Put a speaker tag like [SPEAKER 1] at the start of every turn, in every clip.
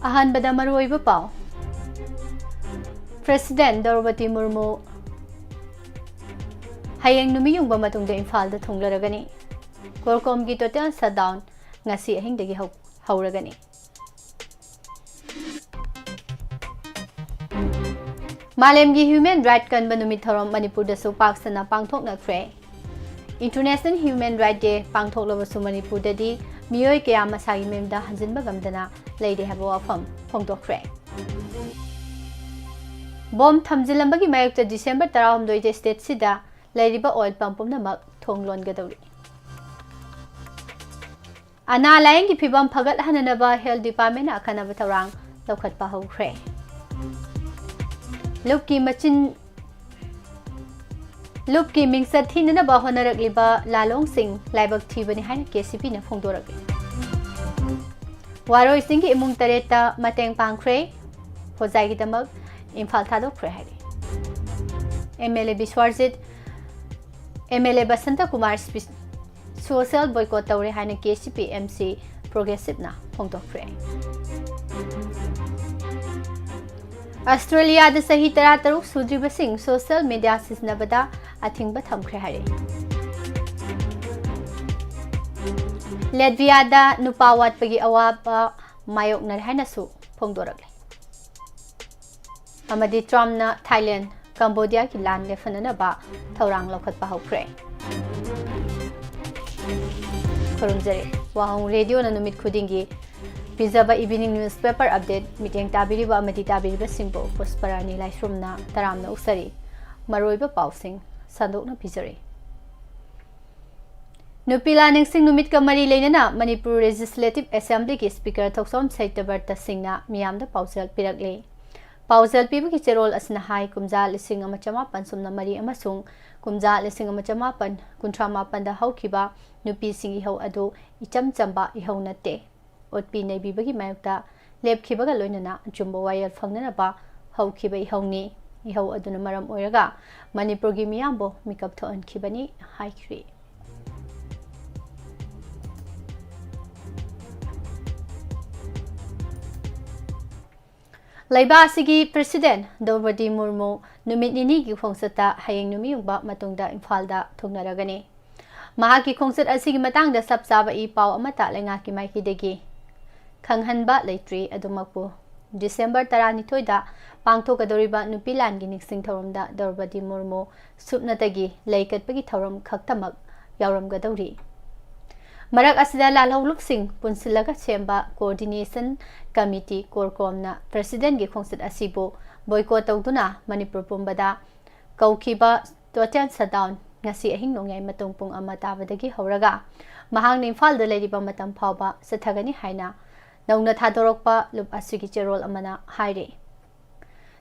[SPEAKER 1] ꯑꯍꯥꯟꯕꯗ ꯃꯔꯨꯑꯣꯏꯕ ꯄꯥꯎ ꯄ꯭ꯔꯦꯁꯤꯗꯦꯟꯠ ꯗ꯭ꯔꯧꯄꯗꯤ ꯃꯨꯔꯃꯨ ꯍꯌꯦꯡ ꯅꯨꯃꯤꯠ ꯌꯨꯡꯕ ꯃꯇꯨꯡꯗ ꯏꯝꯐꯥꯜꯗ ꯊꯨꯡꯂꯔꯒꯅꯤ ꯀꯣꯔꯀꯣꯝꯒꯤ ꯇꯣꯇꯦꯜ ꯁꯠꯗꯥꯎꯟ ꯉꯁꯤ ꯑꯍꯤꯡꯗꯒꯤ ꯍꯧꯔꯒꯅꯤ ꯃꯥꯂꯦꯝꯒꯤ ꯍ꯭ꯌꯨꯃꯦꯟ ꯔꯥꯏꯠ ꯀꯟꯕ ꯅꯨꯃꯤꯠ ꯊꯧꯔꯝ ꯃꯅꯤꯄꯨꯔꯗꯁꯨ ꯄꯥꯛ ꯁꯟꯅ ꯄꯥꯡꯊꯣꯛꯅꯈ꯭ꯔꯦ इंटरनेशनल ह्यूमन राइट डे पांगथोक्लबसु मणिपुरददि मियोय कया मसागी मेमदा हंजिनबा गमदना लेदे हाबो वाफम फोंदोखरे बॉम्ब थमजिलंबगी मायुक्ता डिसेंबर 16 स्टेट सिदा लेरिबा ऑयल पंप पुमनमक थोंगलोनगदौरी अना लायंगी फिबम फगत हननबा हेल्थ डिपार्टमेंट अखनबा थौरांग लौखतपा हौख्रे लुपकी मचिन लुप की मिंगसत थीननबा होनरकलिबा लालोंग सिंह लाइबक थीबनि हाइन केसीपी न फोंदोरके वारोय सिंह की इमुंग तरेता मतेंग पांगख्रे फोजाई दमक इम्फाल थादोख्रे हारि MLA Biswajit MLA Basant Kumar social boycott तौरे हाइन केसीपी एमसी प्रोग्रेसिव ना फोंदोख्रे ऑस्ट्रेलिया द सही 13 सुद्रीब सिंह सोशल मीडिया सिजनबदा अथिंग थमख्रे हारे लेटविया दा नुपा वाटपगी अवाबा मायोकनर हाइनसु फोंदोरकले अमदी ट्रम्पना थाईलैंड कंबोडिया की लान लेफननबा थौरांग लौखतपा हौख्रे खुरुमजरे वाहोंग रेडियो न नुमित खुदिंगी पिजबा evening newspaper update meeting ताबिरिबा अमदी ताबिरिबा सिंबो Pushparani लाइश्रुमना तरामना उसरी मरोइबा पाउसिंग संदोकना पिजरे नुपिला निंगसिंग नुमित का मरी लेना मणिपुर लेजिस्लेटिव असेंबली की स्पीकर थोक्सोम सैतबर्त सिंहना मियामदा पाउजल पिरकले पाउजल पीबगी चेरोल असना हाई कुमजा लिसिंग अमा चमापन सुमना मरी अमसुंग कुमजा लिसिंग अमा चमापन कुंट्रा मापन दा हौखिबा नुपी सिंगी हौ अदो इचम चंबा इहौ नते ओटपी नैबीबगी मायुक्ता लेपखिबगा लोइनना जुम्बो वायल फंगनबा हौखिबा इहौनी इहौ अदुना मरम ओइरगा मणिपुरगी मियामबो मिकअप थोअनखिबनी हाइख्री लैबासिगी प्रेसिडेंट द्रौपदी मुर्मू नुमित निनी की खोंसता हयेंग नुमि युंबा मतुंगदा इम्फालदा थुंगनरगनी महाकी खोंसत असिगी मतंगदा सबसाबा इ पाव अमता लेंगा की माइकीदेगी खंगहनबा लेट्री अदुमकपु डिसेंबर 12 दा पांगथोकदोरिबा नुपी लानगी निक्सिंग थौरमदा द्रौपदी मुर्मू सुपनतगी लेकतपगी थौरम खक्तमक यावरमगदौरी मरक असिदा लालहौलुप सिंह पुनसिलगा सेंबा कोऑर्डिनेशन कमिटी कोरकोमना प्रेसिडेंट की खोंसत असिबो बॉयकॉट तौदुना मणिपुर पुंबदा कौखिबा total shutdown ngasi ahing nongyai matong pung ama tabadagi horaga mahang ni imphal da leiriba matam phawba sathagani haina nongna thadorokpa lup asigi cherol amana haire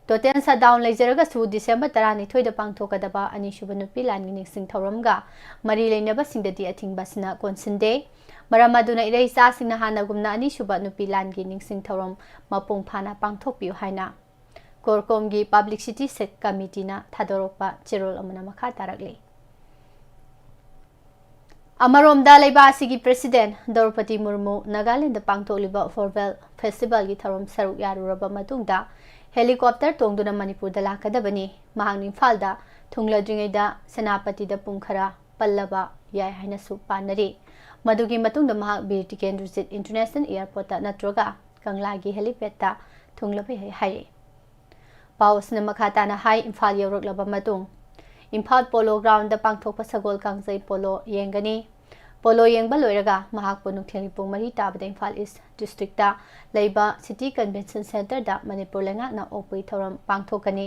[SPEAKER 1] toten shutdown leijaraga su December 12 da pangthokadaba ani suba nupi langi ningsing thoramga mari leinaba singdadi athingba sina konsinde maramaduna irei sa singna hanagumna ani suba nupi langi ningsing thoram mapung phana pangthokpiu haina korkomgi publicity set committee na thadorokpa cherol amana makha tarakle अमरोमदा लेबासिगी president Droupadi Murmu Nagaland पांगथोलिबा farewell festival की थरम सरुक यारुरबा मतुंगदा helicopter तोंगदुना Manipur दा लाकदबनी महांग इम्फालदा थुंगलद्रिङैदा सेनापतिदा पुंखरा पल्लबा याय हाइनसु पानरी मदुगी मतुंगदा महांग बीर टिकेंद्रजित इंटरनेशनल एयरपोर्ट नत्रगा कंगलागी हेलीपैडता थुंगलबे हाय पाउसना मखाताना हाई इम्फाल यौरकलबा मतुंग इम्फाल पोलो ग्राउंड पांगथोप सगोल कांगजई पोलो येंगनी पोलो येंगबा लोइरगा महाकपु नुथेंगी पुंग मरी ताबदा इम्फाल ईस्ट डिस्ट्रिक्ट दा लेबा सिटी कन्वेंशन सेंटर दा मणिपुर लेंगाकना ओपुई थौरम पांगथोकनी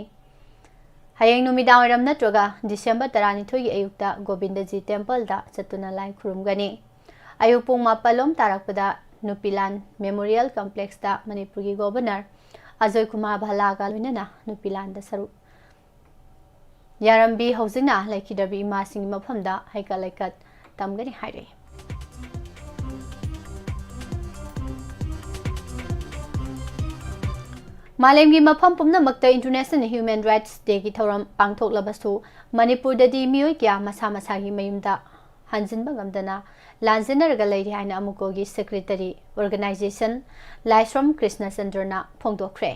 [SPEAKER 1] हयेंग नुमिदां वरम नत्रगा डिसेंबर 12 की अयुक्ता गोविंदजी टेम्पल दा चतुना लाइन खुरुमगनी अयुक पुंग मापलोम तारकपदा नुपिलान मेमोरियल कॉम्प्लेक्स दा मणिपुर की गवर्नर अजय कुमार भलागा लोइनना नुपिलान दा सरुक यारंबी हौजिंगना लाइखिदबी इमासिंग मफमदा हाइका लाइकत तमगनी हाइरे मालेमगी मफम पुमनमक्ता इंटरनेशनल ह्यूमन राइट्स डे की थौरम पांगथोकलबसु मणिपुरददी मियोय क्या मसा मसागी मयुमदा हंजिनबा गमदना लांजनरगा लेरी हाइना अमुकोगी सेक्रेटरी ऑर्गेनाइजेशन लाइश्रम कृष्ण चंद्रना फोंदोखरे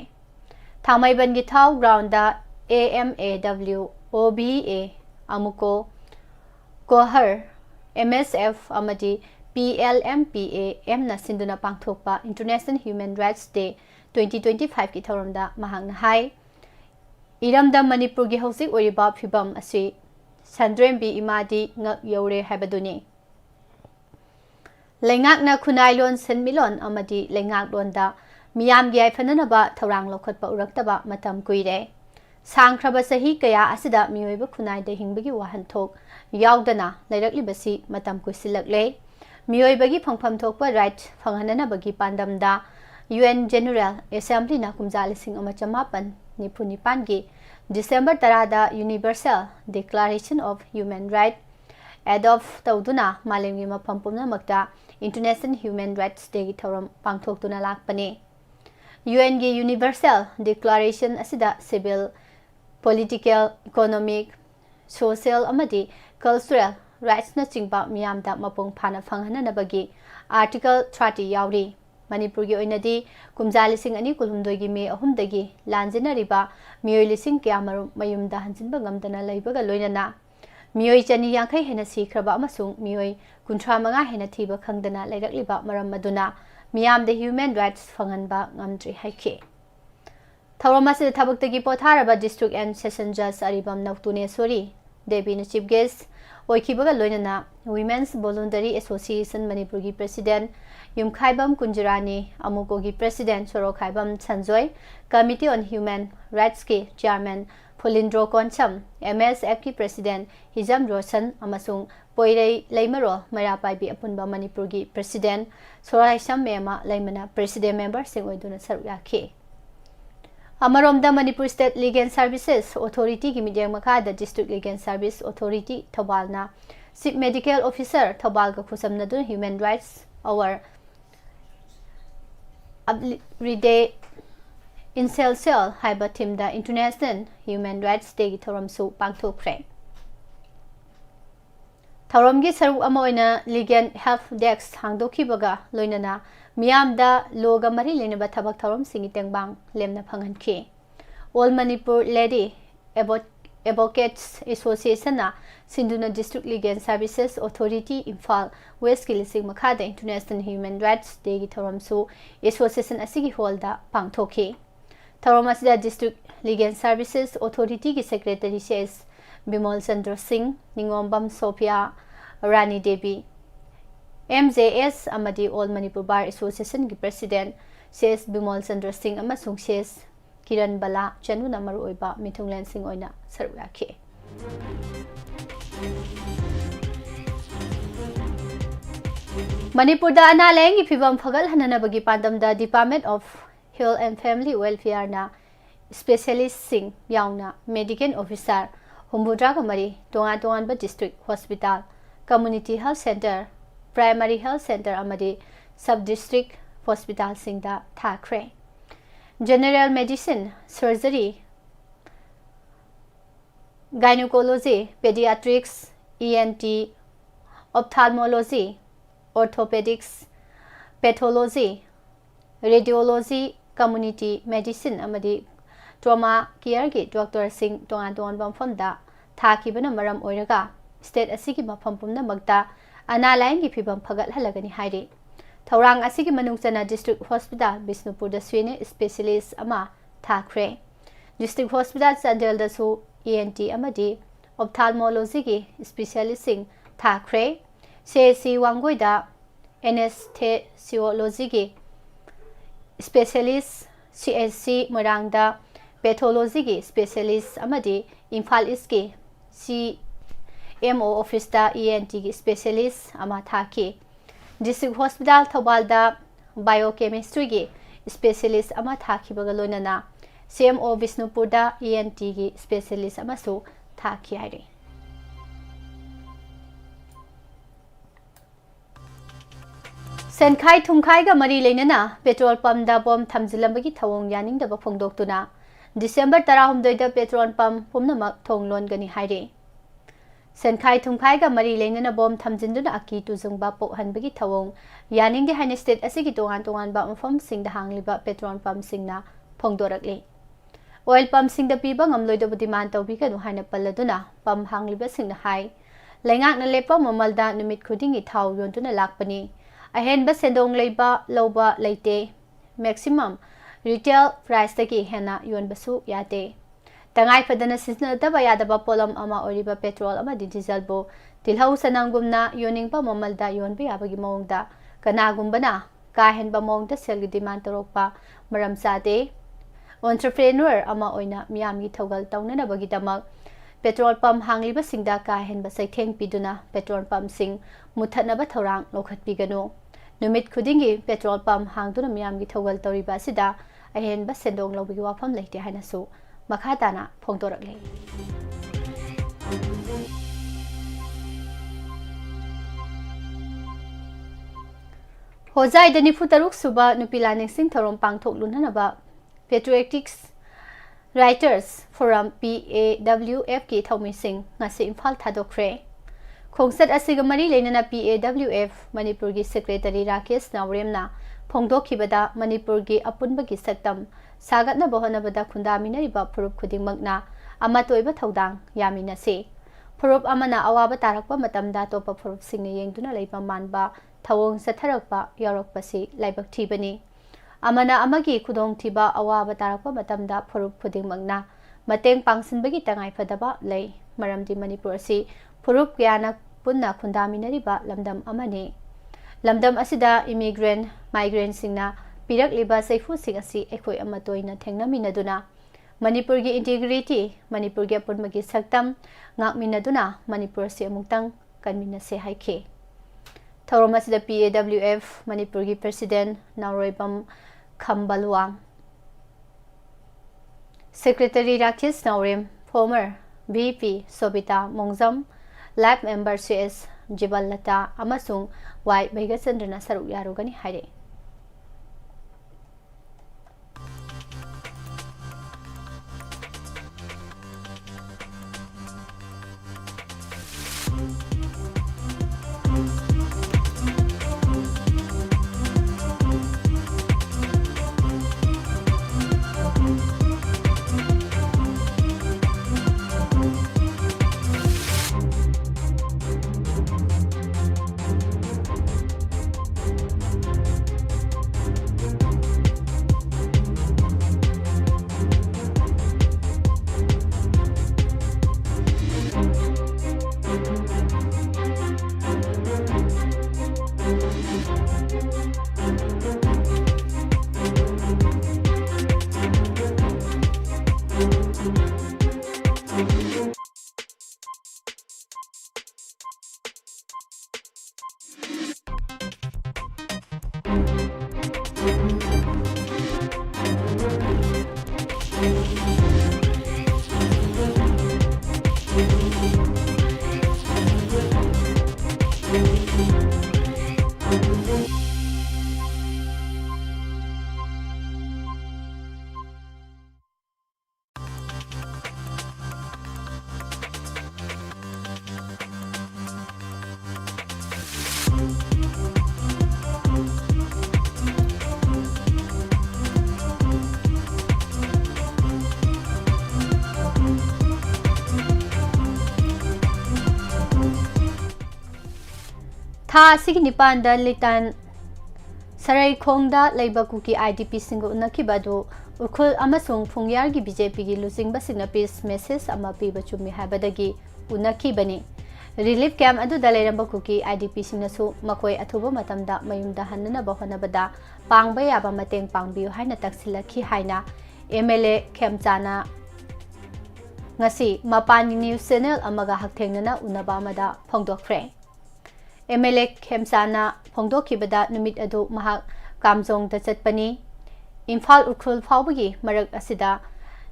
[SPEAKER 1] थामैबनगी थाउ ग्राउंडा AMAW OBA अमुको कोहर MSF अमदी PLMPA एमना सिंधुना पांगथोकपा इंटरनेशनल ह्यूमन राइट्स डे 2025 की थौरमदा महांगना हाई इरमदा मणिपुर की हौसिक ओरिबा फिबम असि संद्रेमबी इमादी ngak yore habaduni लेंगाकना खुनाइलोन सेनमिलोन अमदी लेंगाकलोनदा मियाम गी आइफननबा थौरांग लौखटपा उरक्तबा मतम कुइरे सांख्रबा सही कया असिदा मियोइबा खुनाइदा हिंबगी वाहनथोक यावदना लेरकलिबसी मतम कुसिलकले मियोइबगी फंगफम थोकपा राइट फंगहननबगी पांडमदा UN General Assembly na kumjalising amachamapan निपुनिपान की December 10 universal declaration of human right adopt तौदुना मालेमगी मफम पुमनमक्ता इंटरनेशनल ह्यूमन राइट्स डे की थौरम पांगथोकतुना लाकपने UN की यूनिवर्सल डिक्लेरेशन असिदा सिविल पॉलिटिकल इकोनॉमिक सोशल अमदी कल्चरल राइट्स न चिंबा मियामदा मपुंग फाना फंगहननबगी आर्टिकल 30 यावरी मणिपुर की ओइनदी कुमजा लिसिंग अनि कुलुमदोगी मे अहुमदगी लांजिनरिबा मियोय लिसिंग क्यामरु मयुमदा हंजिनबा गमदना लैबगा लोइनना मियोय चनी यांखै हेना सिख्रबा अमसुंग मियोय 35 हेना थीबा खंगदना लैरकलिबा मरम मदुना मियाम द ह्यूमन राइट्स फंगनबा गमद्रि हाइखे थौरमसे थबक्तगी पोथारबा डिस्ट्रिक्ट एंड सेशन जज अरिबम नौतुने सोरी देबीन चीफ गेस्ट ओइखिबगा लोइनना वुमेन्स वॉलंटरी एसोसिएशन मणिपुर की प्रेसिडेंट युमखाइबम कुंजरानी अमुको की president Sorokhaibam Sanjoy committee on human rights के चेयरमैन फुलिंद्रो कोनसम MSF की प्रेसिडेंट हिजम रोशन अमसुंग पोइरई लैमरो मरापाइबी अपुनबा मणिपुर की प्रेसिडेंट सोराइसम मेमा लैमना प्रेसिडेंट मेंबर सिंगोइदुना सरुयाखे अमरोमदा Manipur state legal services authority की मिडियम मखादा डिस्ट्रिक्ट लीगल सर्विस अथॉरिटी थौबालना चीफ मेडिकल ऑफिसर थौबाल का खुसमनदुन ह्यूमन राइट्स आवर एवरीडे इनसेलसेल हाइबा थीमदा इंटरनेशनल ह्यूमन राइट्स डे की थौरमसु पांगथोखरे थौरमगी सरुक अमा ओइना लीगल हेल्प डेस्क हांगदोखिबगा लोइनना मियामदा लोगा मरी लेनबा थबक थौरम सिंगी तेंगबांग लेमना फंगहनखे all Manipur lady advocates association ना सिंधुना district legal services authority Imphal west की लिसिंग मखादा इंटरनेशनल ह्यूमन राइट्स डे की थौरमसु एसोसिएशन असिगी हॉलदा पांगथोखे थौरम असिदा डिस्ट्रिक्ट लीगल सर्विसेज अथॉरिटी की सेक्रेटरी शेष बिमल चंद्र सिंह निंगोम्बम सोफिया रानी देवी MJS अमदी ऑल मणिपुर बार एसोसिएशन की प्रेसिडेंट शेष बिमल चंद्र सिंह अमसुंग शेष किरण बला चनु नंबर ओइबा मिथुंगलेन सिंह ओइना सरुयाखे मणिपुर दा अना लायंगी फिबम फगल हननबगी पांदम दा department of health and family welfare ना स्पेशलिस्ट सिंह याउना मेडिकल ऑफिसर हुमबुद्रा कमरी तोंगा तोंगानबा district hospital community health centre primary health centre अमदी सब डिस्ट्रिक्ट हॉस्पिटल सिंगदा थाखरे general medicine surgery gynaecology paediatrics ENT ophthalmology orthopaedics pathology radiology community medicine अमदी trauma care के डॉक्टर सिंह तोंगान तोंगानबा मफमदा थाखिबना मरम ओइरगा स्टेट असिगी मफम पुमनमक्ता अनालायंगी फिबम फगलहलगनी हाइरे थौरांग असिगी मनुंगचना डिस्ट्रिक्ट हॉस्पिटल बिष्णुपुर स्वीने स्पेशलिस्ट अमा थाखरे डिस्ट्रिक्ट हॉस्पिटल चंदेलदसु ENT अमदी ऑप्थाल्मोलॉजी की स्पेशलिस्ट सिंह थाखरे CSC वांगोइदा एनेस्थेसियोलॉजी की स्पेशलिस्ट CSC मोरांगदा पैथोलॉजी की स्पेशलिस्ट अमदी इम्फाल ईस्ट की CMO ऑफिस दा ENT की स्पेशलिस्ट अमा थाके डिस्ट्रिक्ट हॉस्पिटल थौबालदा बायोकेमिस्ट्री की स्पेशलिस्ट अमा थाखिबगा लोइनना CMO बिष्णुपुर दा ENT की स्पेशलिस्ट अमासु थाखि हाइरे सेनखाई थुमखाईगा मरी लेनना पेट्रोल पंप दा बम थमजिलंबगी थवोंग यानिंगदबा फोंदोक्तुना डिसेंबर 13 दा पेट्रोल पंप पुमनमक थोंग लोनगनी हाइरे Senkai Thungphai ga mari leinana bom thamjinduna aki tujungba pokhanbagi thawong yaningde haina state asigi tongan ba mafam singda hangliba petrol pump singna phongdorakli oil pump singda piba ngamloidaba demand tawbiganu haina palladuna pump hangliba singna hai laingakna lepa mamalda numit khudingi thaw yonduna lakpani ahenba sendong leiba loba leite maximum retail price tagi hena yonbasu yate Tangai fadana siznadaba yadaba polam ama oriba petrol ama diesel bo tilhau sananggumna yoningpa mamalda yonba yabagi mawngda kanagumbana kahenba mawngda selgi demand torokpa maram sate entrepreneur ama oina miyamgi thogal tawnanabagi damak petrol pump hangliba singda kahenba saitheng piduna petrol pump sing muthatnaba thorang lokhatpiganu numit khudingi petrol pump hangduna miyamgi thogal toriba sida ahenba sendong lobigi wafam leite hainasu Makhatana phongdorakle Hojai dani futaruk suba nupila nengsing thorom pangthok lunhanaba Patriotics Writers Forum PAWF ki thomi sing ngasi imphal thadokre Khongsat asiga mari leinana PAWF Manipur gi Secretary Rakesh Nawremna phongdokhibada Manipur gi apunba gi saktam Sagatna bohonabada khundaminariba phurup khudingmakna amatoiba thodang yaminase phurup amana awaba tarakpa matamda topa phurup singna yengduna leiba manba thawong satharakpa yarakpasi laibak thibani amana amagi khudong thiba awaba tarakpa matamda phurup khudingmakna mateng pangsinbagi tangai phadaba lei maramdi Manipur si phurup kyana punna khundaminariba lamdam amani lamdam asida immigrant migrant singna Pirak liba saifu sing asi ekoi amatoina thengnaminaduna Manipur gi integrity Manipur gi apunmagi saktam ngakminaduna Manipur si amuktang kanminase haike Thorom asida PAWF Manipur gi President Nawroibam Khambalwang Secretary Rakesh Nawrem former VP Sobita Mongjam lab member CS Jibalata amasung Y Baigasandrna saruk yarugani haire Tha asigi nipanda litan sarai khongda leiba kuki IDP singo unakibadu ukhul amasung phungyar gi BJP gi losing basingna peace message ama piba chumi habadagi unakibani relief camp adu daleramba kuki IDP singnasu makoi athuba matamda mayumda hannana bahonabada pangba yaba mateng pangbiu haina taksilakhi haina MLA Khemchana ngasi mapani news channel amaga hakthengnana unaba amada phongdokkhre MLA Khemchana phongdokhibada numit adu mahak kamjong da chatpani Imphal ukhul phawbagi marak asida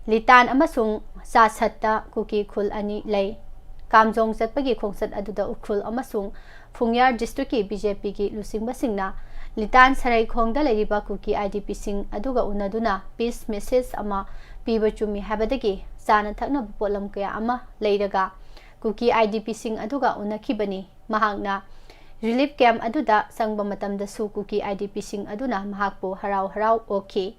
[SPEAKER 1] litan amasung sasatta kuki khul ani lei kamjong chatpagi khongsat aduda ukhul amasung phungyar district ki BJP ki lusingba singna litan sarai khongda leiriba kuki IDP sing aduga unaduna peace message ama piba chumi habadagi sana thakna polam kaya ama leiraga kuki IDP sing aduga unakhibani mahakna relief camp aduda sangba matamda su kuki IDP sing aduna mahakpo harau oki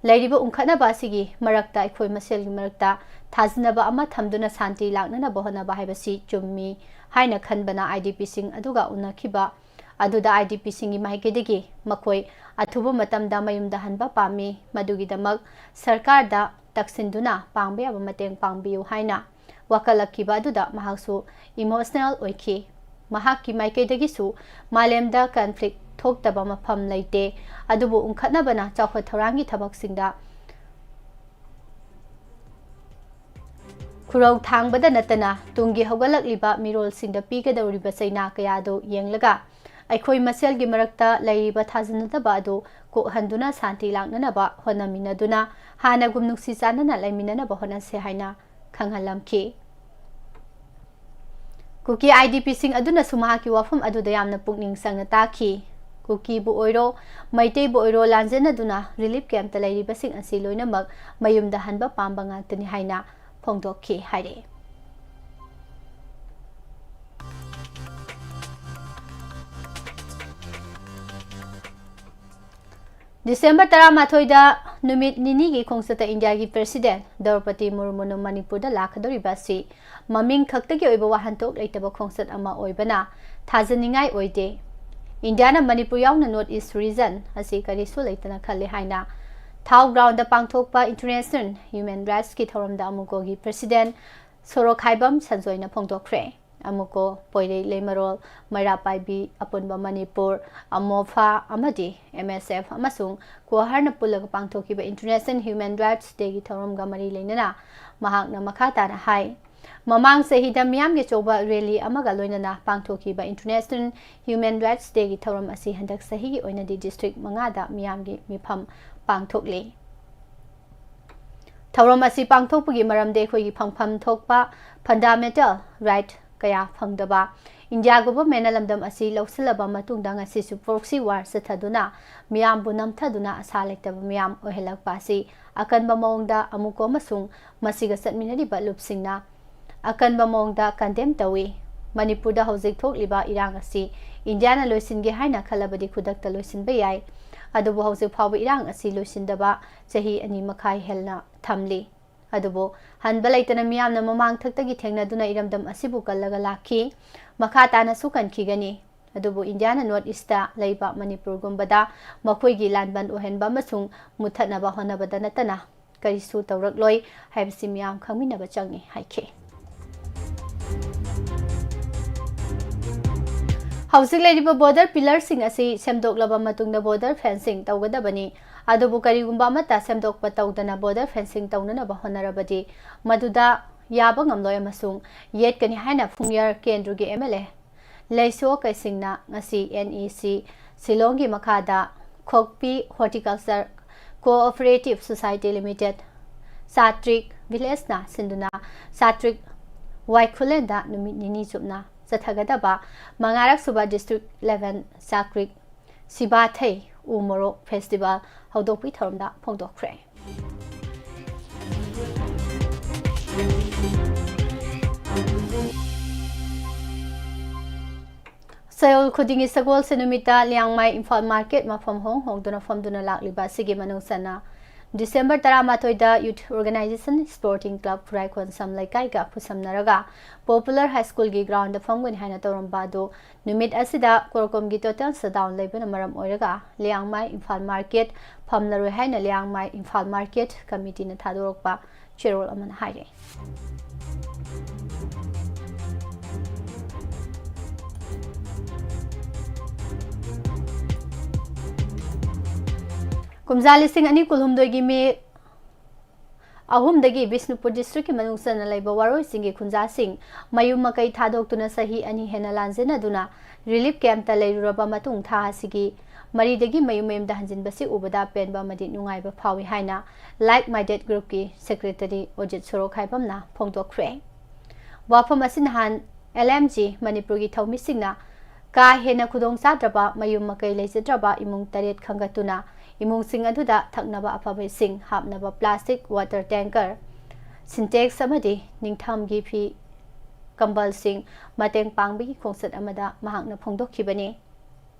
[SPEAKER 1] lairiba ungkhanaba asigi marakta aikhoi maselgi marakta thajnaba ama thamduna santi laknana bohonaba haibasi chummi haina khanbana IDP sing aduga unakhiba aduda IDP singi mahikedegi makoi athuba matamda mayumda hanba pami madugi damak sarkar da taksinduna pangbe aba mateng pangbiu haina wakalakhiba aduda mahaksu emotional oikhi mahakki maikedegi su malemda conflict thoktaba mafam leite adubu ungkhatnabana chawkha thorangi thabaksingda khurau thangbada natana tungi hogalakliba mirol singda pigadawriba saina kayado yenglaga aikhoi maselgi marakta laiba thajanataba adu ko handuna santi laknanaba honaminaduna hana gumnuksi chanana laiminanaba honase haina khanghalamki kuki IDP sing aduna sumahaki wafam aduda yamna pukning sangna taki kuki bu oiro maitei bu oiro lanjena duna relief camp ta lairiba sing asi loinamak mayumda hanba pamba ngantani haina phongdokki haire December 18 da numit nini gi khongsata India gi president Draupadi Murmu no Manipur da lakhadoriba si maming khakta gi oiba wahantok leitaba khongsat ama oibana thajaningai oide India na Manipur yauna North East region asi kari su leitana khalle haina thau ground da pangthokpa international human rights ki thoram da amuko gi president Sorokhaibam sanjoina phongdokre amuko poire lemarol mairapaibi apunba Manipur amofa amadi MSF amasung koharna pulaga pangthokiba international human rights day gi thoram ga mari leinana mahakna makhata na hai mamang sehida miyam ge choba rally amaga loinana pangthokiba international human rights day gi thoram asi handak sahi gi oina di district mangada miyam ge mifam pangthokle thoram asi pangthokpagi maramde khoi gi phangpham thokpa fundamental right kaya phangdaba India government alamdam asi lausilaba matungda ngasi su proxy war sathaduna miyam bunam thaduna asa lektaba miyam ohelakpa si akanba mongda amuko masung masiga satminari ba lupsingna akanba mongda condemn tawi Manipur da hojik thokliba irang asi India na loisinge haina khalabadi khudakta loisinba yai adubu hojik phawba irang asi loisindaba chahi ani makhai helna thamli adubo hanba laitana miyamna mamang thakta thengna duna iramdam asibu kallaga lakhi makha na sukan khigani adubo India na North East ta leiba Manipur gumbada makhoi gi lanban ohenba masung muthatna ba honabada natana karisu tawrakloi haibsi miyam khangmina ba changi haikhe Housing leriba border pillar sing asi semdoklaba matungda border fencing tawgadabani adubu karigumba mata semdokpa tawdana border fencing tawnana ba honarabadi maduda yaba ngamloi amasung yetkani haina fungyar kendrugi MLA leiso kaisingna ngasi NEC Silongi makhada Khokpi Horticulture Cooperative Society Limited Satrik Village na sinduna Satrik Waikhulenda numit nini chupna Sathagadaba Mangarak Suba District 11 Sakrik Sibathei Umoro Festival Haudokpi Thoramda Phongdokre Sayol khudingi sagol senumita liangmai Imphal Market mafam hongduna famduna lakliba sige manungsana December 18 da Youth Organization Sporting Club Raikon Samlai Kaiga Pusamnaraga Popular High School gi ground da famgun haina torambado numit asida korkom gi total shutdown leibana maram oiraga liangmai Imphal Market famlaroi haina liangmai Imphal Market Committee na thadorokpa cherol amana haire Kumzali sing ani kulhumdoi me ahumdagi Bishnupur district ki manungsana laiba waroi singi khunja sing mayum makai thadoktuna sahi ani hena lanjena duna relief camp ta leiruraba matung tha asigi mari dagi mayum da hanjin basi ubada penba madi nungai ba phawi haina like minded group ki secretary Ojit Sorokhaibam na phongdokre wafam asin han LMG Manipur gi thawmi singna ka hena khudong sadraba mayum makai leijadraba imung taret khangatuna imung sing aduda thaknaba apabai sing hapnaba plastic water tanker syntax samadi ningtham gi phi ꯀꯝꯕꯜꯁꯤꯡ ꯃꯇꯦꯡ ꯄꯥꯡꯕꯒꯤ ꯈꯣꯡꯆꯠ ꯑꯃꯗ ꯃꯍꯥꯛꯅ ꯐꯣꯡꯗꯣꯛꯈꯤꯕꯅꯤ꯫